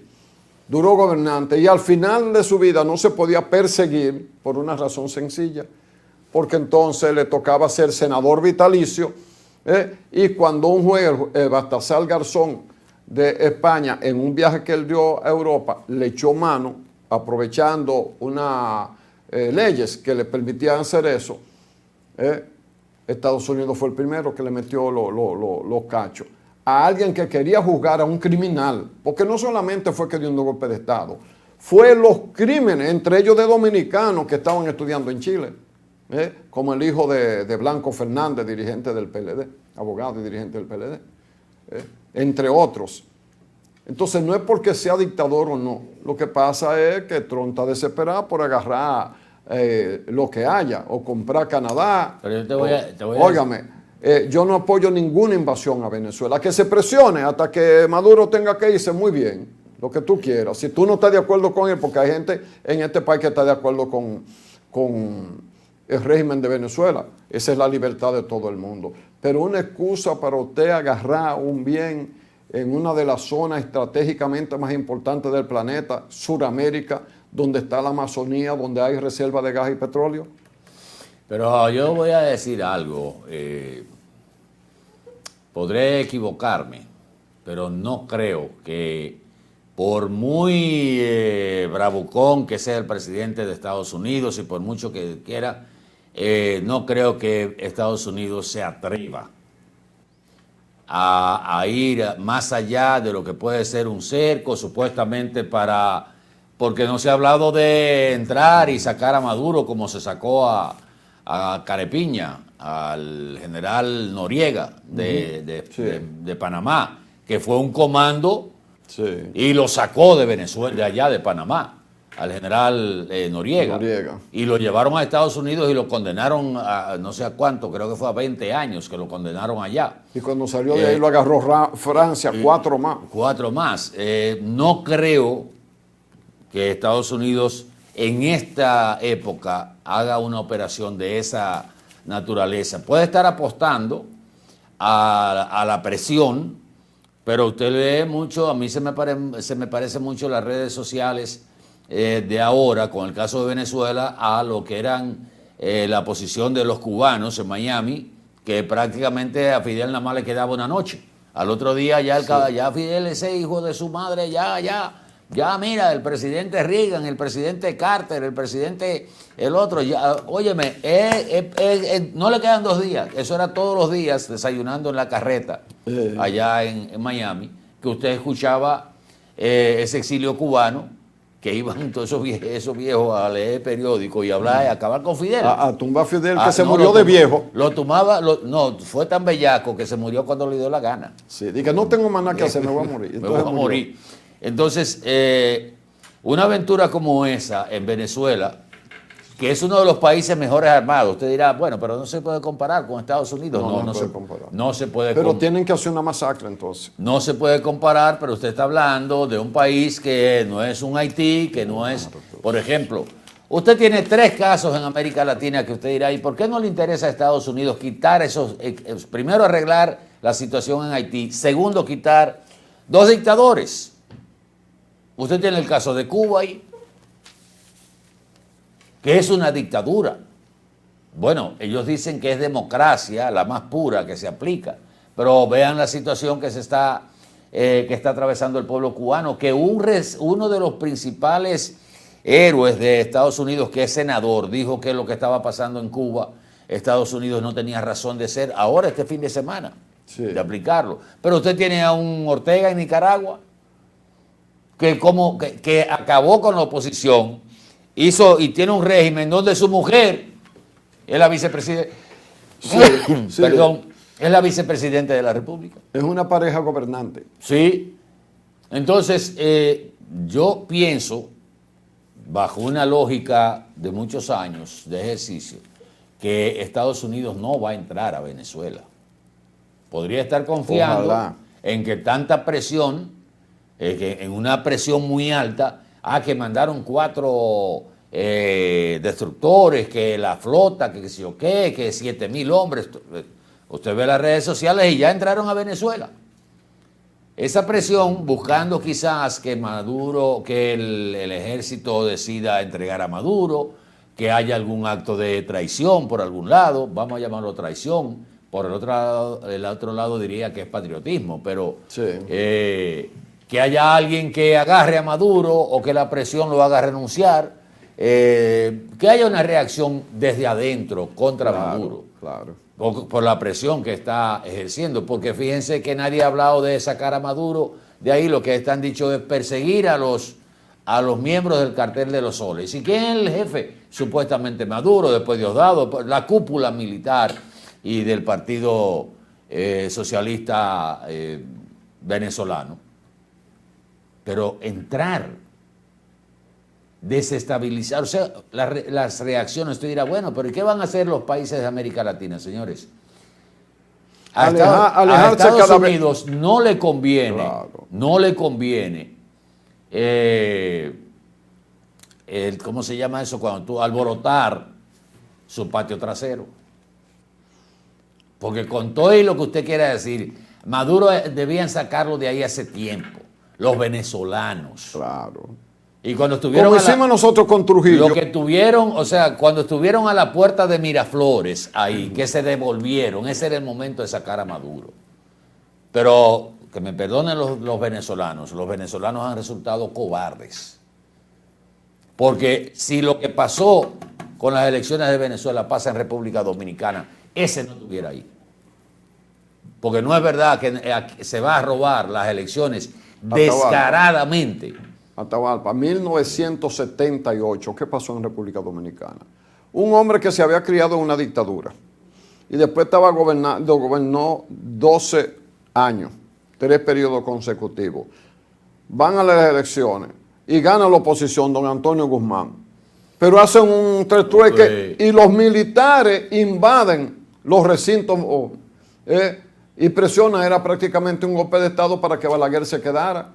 duró gobernante y al final de su vida no se podía perseguir por una razón sencilla, porque entonces le tocaba ser senador vitalicio, y cuando un juez, Baltasar Garzón de España, en un viaje que él dio a Europa, le echó mano, aprovechando unas leyes que le permitían hacer eso, Estados Unidos fue el primero que le metió los cachos a alguien que quería juzgar a un criminal, porque no solamente fue que dio un golpe de Estado, fue los crímenes, entre ellos de dominicanos que estaban estudiando en Chile, como el hijo de Blanco Fernández, dirigente del PLD, abogado y dirigente del PLD, entre otros. Entonces no es porque sea dictador o no, lo que pasa es que Trump está desesperado por agarrar lo que haya, o comprar Canadá. Pero yo te voy a óigame, yo no apoyo ninguna invasión a Venezuela, que se presione hasta que Maduro tenga que irse, muy bien, lo que tú quieras. Si tú no estás de acuerdo con él, porque hay gente en este país que está de acuerdo con el régimen de Venezuela. Esa es la libertad de todo el mundo. Pero una excusa para usted agarrar un bien en una de las zonas estratégicamente más importantes del planeta, Suramérica, donde está la Amazonía, donde hay reserva de gas y petróleo. Pero yo voy a decir algo. Podré equivocarme, pero no creo que por muy bravucón que sea el presidente de Estados Unidos y por mucho que quiera, no creo que Estados Unidos se atreva a ir más allá de lo que puede ser un cerco, supuestamente porque no se ha hablado de entrar y sacar a Maduro como se sacó a Carepiña, al general Noriega de Panamá, que fue un comando y lo sacó de Venezuela, de allá de Panamá, al general Noriega. Y lo llevaron a Estados Unidos y lo condenaron a no sé a cuánto, creo que fue a 20 años que lo condenaron allá. Y cuando salió de ahí lo agarró Francia, 4 más. 4 más. No creo que Estados Unidos en esta época haga una operación de esa naturaleza. Puede estar apostando a la presión, pero usted lee mucho, a mí se me parece mucho las redes sociales de ahora, con el caso de Venezuela, a lo que eran la posición de los cubanos en Miami, que prácticamente a Fidel nada más le quedaba una noche. Al otro día ya Fidel, ese hijo de su madre, ya mira, el presidente Reagan, el presidente Carter, el presidente, el otro, óyeme, no le quedan 2 días, eso era todos los días desayunando en la carreta, allá en Miami, que usted escuchaba ese exilio cubano, que iban todos esos viejos a leer periódicos y hablar y acabar con Fidel. A tumbar a Fidel, que se murió de viejo. Lo tumbaba, no, fue tan bellaco que se murió cuando le dio la gana. Sí, dije, no tengo más nada que hacer, me voy a morir. Me voy a morir. Entonces, una aventura como esa en Venezuela, que es uno de los países mejores armados, usted dirá, bueno, pero no se puede comparar con Estados Unidos. No se puede comparar. No se puede Pero tienen que hacer una masacre entonces. No se puede comparar, pero usted está hablando de un país que no es un Haití, que no es, por ejemplo, usted tiene 3 casos en América Latina que usted dirá, ¿y por qué no le interesa a Estados Unidos quitar esos, primero arreglar la situación en Haití, segundo quitar 2 dictadores? Usted tiene el caso de Cuba ahí, que es una dictadura. Bueno, ellos dicen que es democracia, la más pura que se aplica, pero vean la situación que está atravesando el pueblo cubano, que uno de los principales héroes de Estados Unidos, que es senador, dijo que lo que estaba pasando en Cuba, Estados Unidos no tenía razón de ser, ahora este fin de semana, de aplicarlo. Pero usted tiene a un Ortega en Nicaragua, que acabó con la oposición, y tiene un régimen donde su mujer es la vicepresidenta, es la vicepresidenta de la República. Es una pareja gobernante. Sí. Entonces, yo pienso, bajo una lógica de muchos años de ejercicio, que Estados Unidos no va a entrar a Venezuela. Podría estar confiando en que tanta presión, en una presión muy alta, que mandaron 4 destructores, que la flota, que sé yo qué, que 7,000 hombres. Usted ve las redes sociales y ya entraron a Venezuela. Esa presión, buscando quizás que Maduro, que el ejército decida entregar a Maduro, que haya algún acto de traición por algún lado, vamos a llamarlo traición, por el otro lado diría que es patriotismo, pero que haya alguien que agarre a Maduro o que la presión lo haga renunciar, que haya una reacción desde adentro contra Maduro. Por la presión que está ejerciendo, porque fíjense que nadie ha hablado de sacar a Maduro de ahí, lo que están dicho es perseguir a los miembros del cartel de los soles. ¿Y quién es el jefe? Supuestamente Maduro, después Diosdado, la cúpula militar y del Partido Socialista Venezolano. Pero entrar, desestabilizar, o sea, las reacciones, usted dirá, bueno, pero ¿y qué van a hacer los países de América Latina, señores? A Estados Unidos no le conviene, no le conviene, ¿cómo se llama eso? Cuando tú alborotar su patio trasero. Porque con todo y lo que usted quiera decir, Maduro debían sacarlo de ahí hace tiempo. Los venezolanos. Claro. Y cuando estuvieron como hicimos nosotros con Trujillo. Lo que tuvieron, o sea, cuando estuvieron a la puerta de Miraflores, ahí, que se devolvieron, ese era el momento de sacar a Maduro. Pero, que me perdonen los venezolanos han resultado cobardes. Porque si lo que pasó con las elecciones de Venezuela pasa en República Dominicana, ese no estuviera ahí. Porque no es verdad que se va a robar las elecciones descaradamente. Atahualpa, 1978, ¿qué pasó en República Dominicana? Un hombre que se había criado en una dictadura y después gobernó 12 años, 3 periodos consecutivos. Van a las elecciones y gana la oposición, don Antonio Guzmán. Pero hacen un trestrueque y los militares invaden los recintos y presionan, era prácticamente un golpe de Estado para que Balaguer se quedara.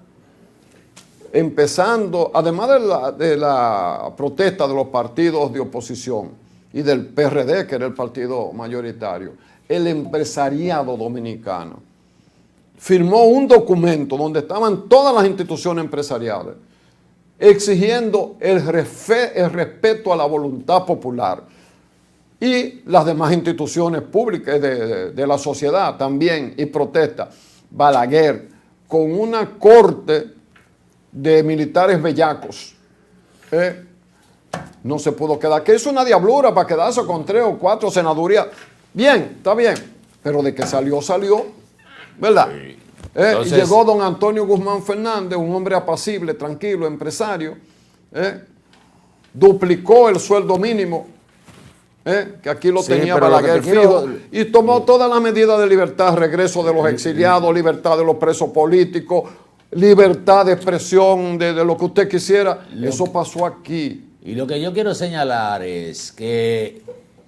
Empezando, además de la protesta de los partidos de oposición y del PRD, que era el partido mayoritario, el empresariado dominicano firmó un documento donde estaban todas las instituciones empresariales exigiendo el respeto a la voluntad popular y las demás instituciones públicas de la sociedad también, y protesta. Balaguer, con una corte de militares bellacos, no se pudo quedar, que hizo una diablura para quedarse con 3 o 4 senadurías. Bien, está bien, pero de que salió, ¿verdad? Sí. Entonces, y llegó don Antonio Guzmán Fernández, un hombre apacible, tranquilo, empresario, duplicó el sueldo mínimo, que aquí lo tenía Balaguer fijo, y tomó todas las medidas de libertad, regreso de los exiliados, libertad de los presos políticos, libertad de expresión, de lo que usted quisiera. Eso pasó aquí. Y lo que yo quiero señalar es que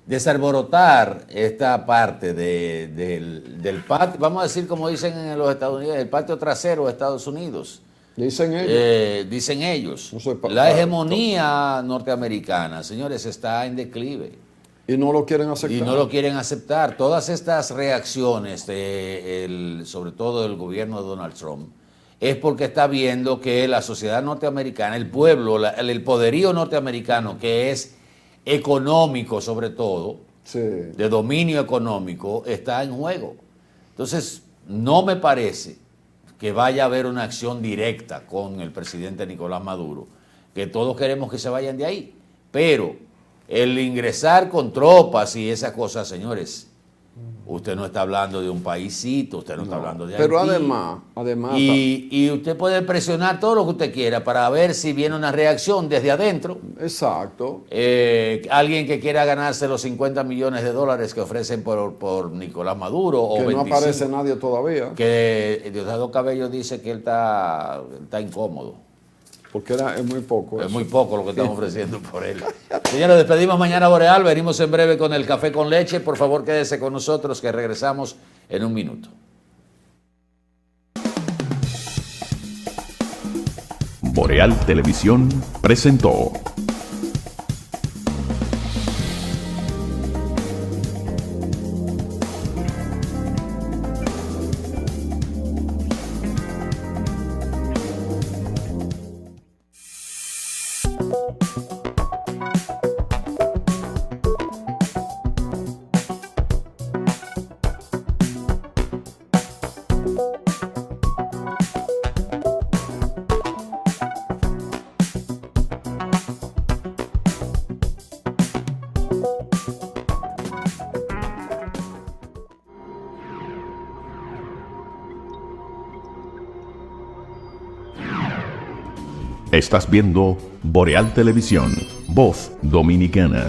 desarborotar esta parte del patio, vamos a decir como dicen en los Estados Unidos, el patio trasero de Estados Unidos. Dicen ellos. Dicen ellos. La hegemonía norteamericana, señores, está en declive. Y no lo quieren aceptar. Y no lo quieren aceptar. Todas estas reacciones, sobre todo del gobierno de Donald Trump, es porque está viendo que la sociedad norteamericana, el pueblo, el poderío norteamericano, que es económico sobre todo, de dominio económico, está en juego. Entonces, no me parece que vaya a haber una acción directa con el presidente Nicolás Maduro, que todos queremos que se vayan de ahí, pero el ingresar con tropas y esas cosas, señores, usted no está hablando de un paísito, usted no está hablando de Haití. Pero además... Y usted puede presionar todo lo que usted quiera para ver si viene una reacción desde adentro. Exacto. Alguien que quiera ganarse los $50 millones que ofrecen por Nicolás Maduro. O que 25, no aparece nadie todavía. Que Diosdado Cabello dice que él está incómodo. Porque es muy poco. Es muy poco lo que están ofreciendo por él. Señores, despedimos mañana Boreal. Venimos en breve con el café con leche. Por favor, quédese con nosotros que regresamos en un minuto. Boreal Televisión presentó. Estás viendo Boreal Televisión, voz dominicana.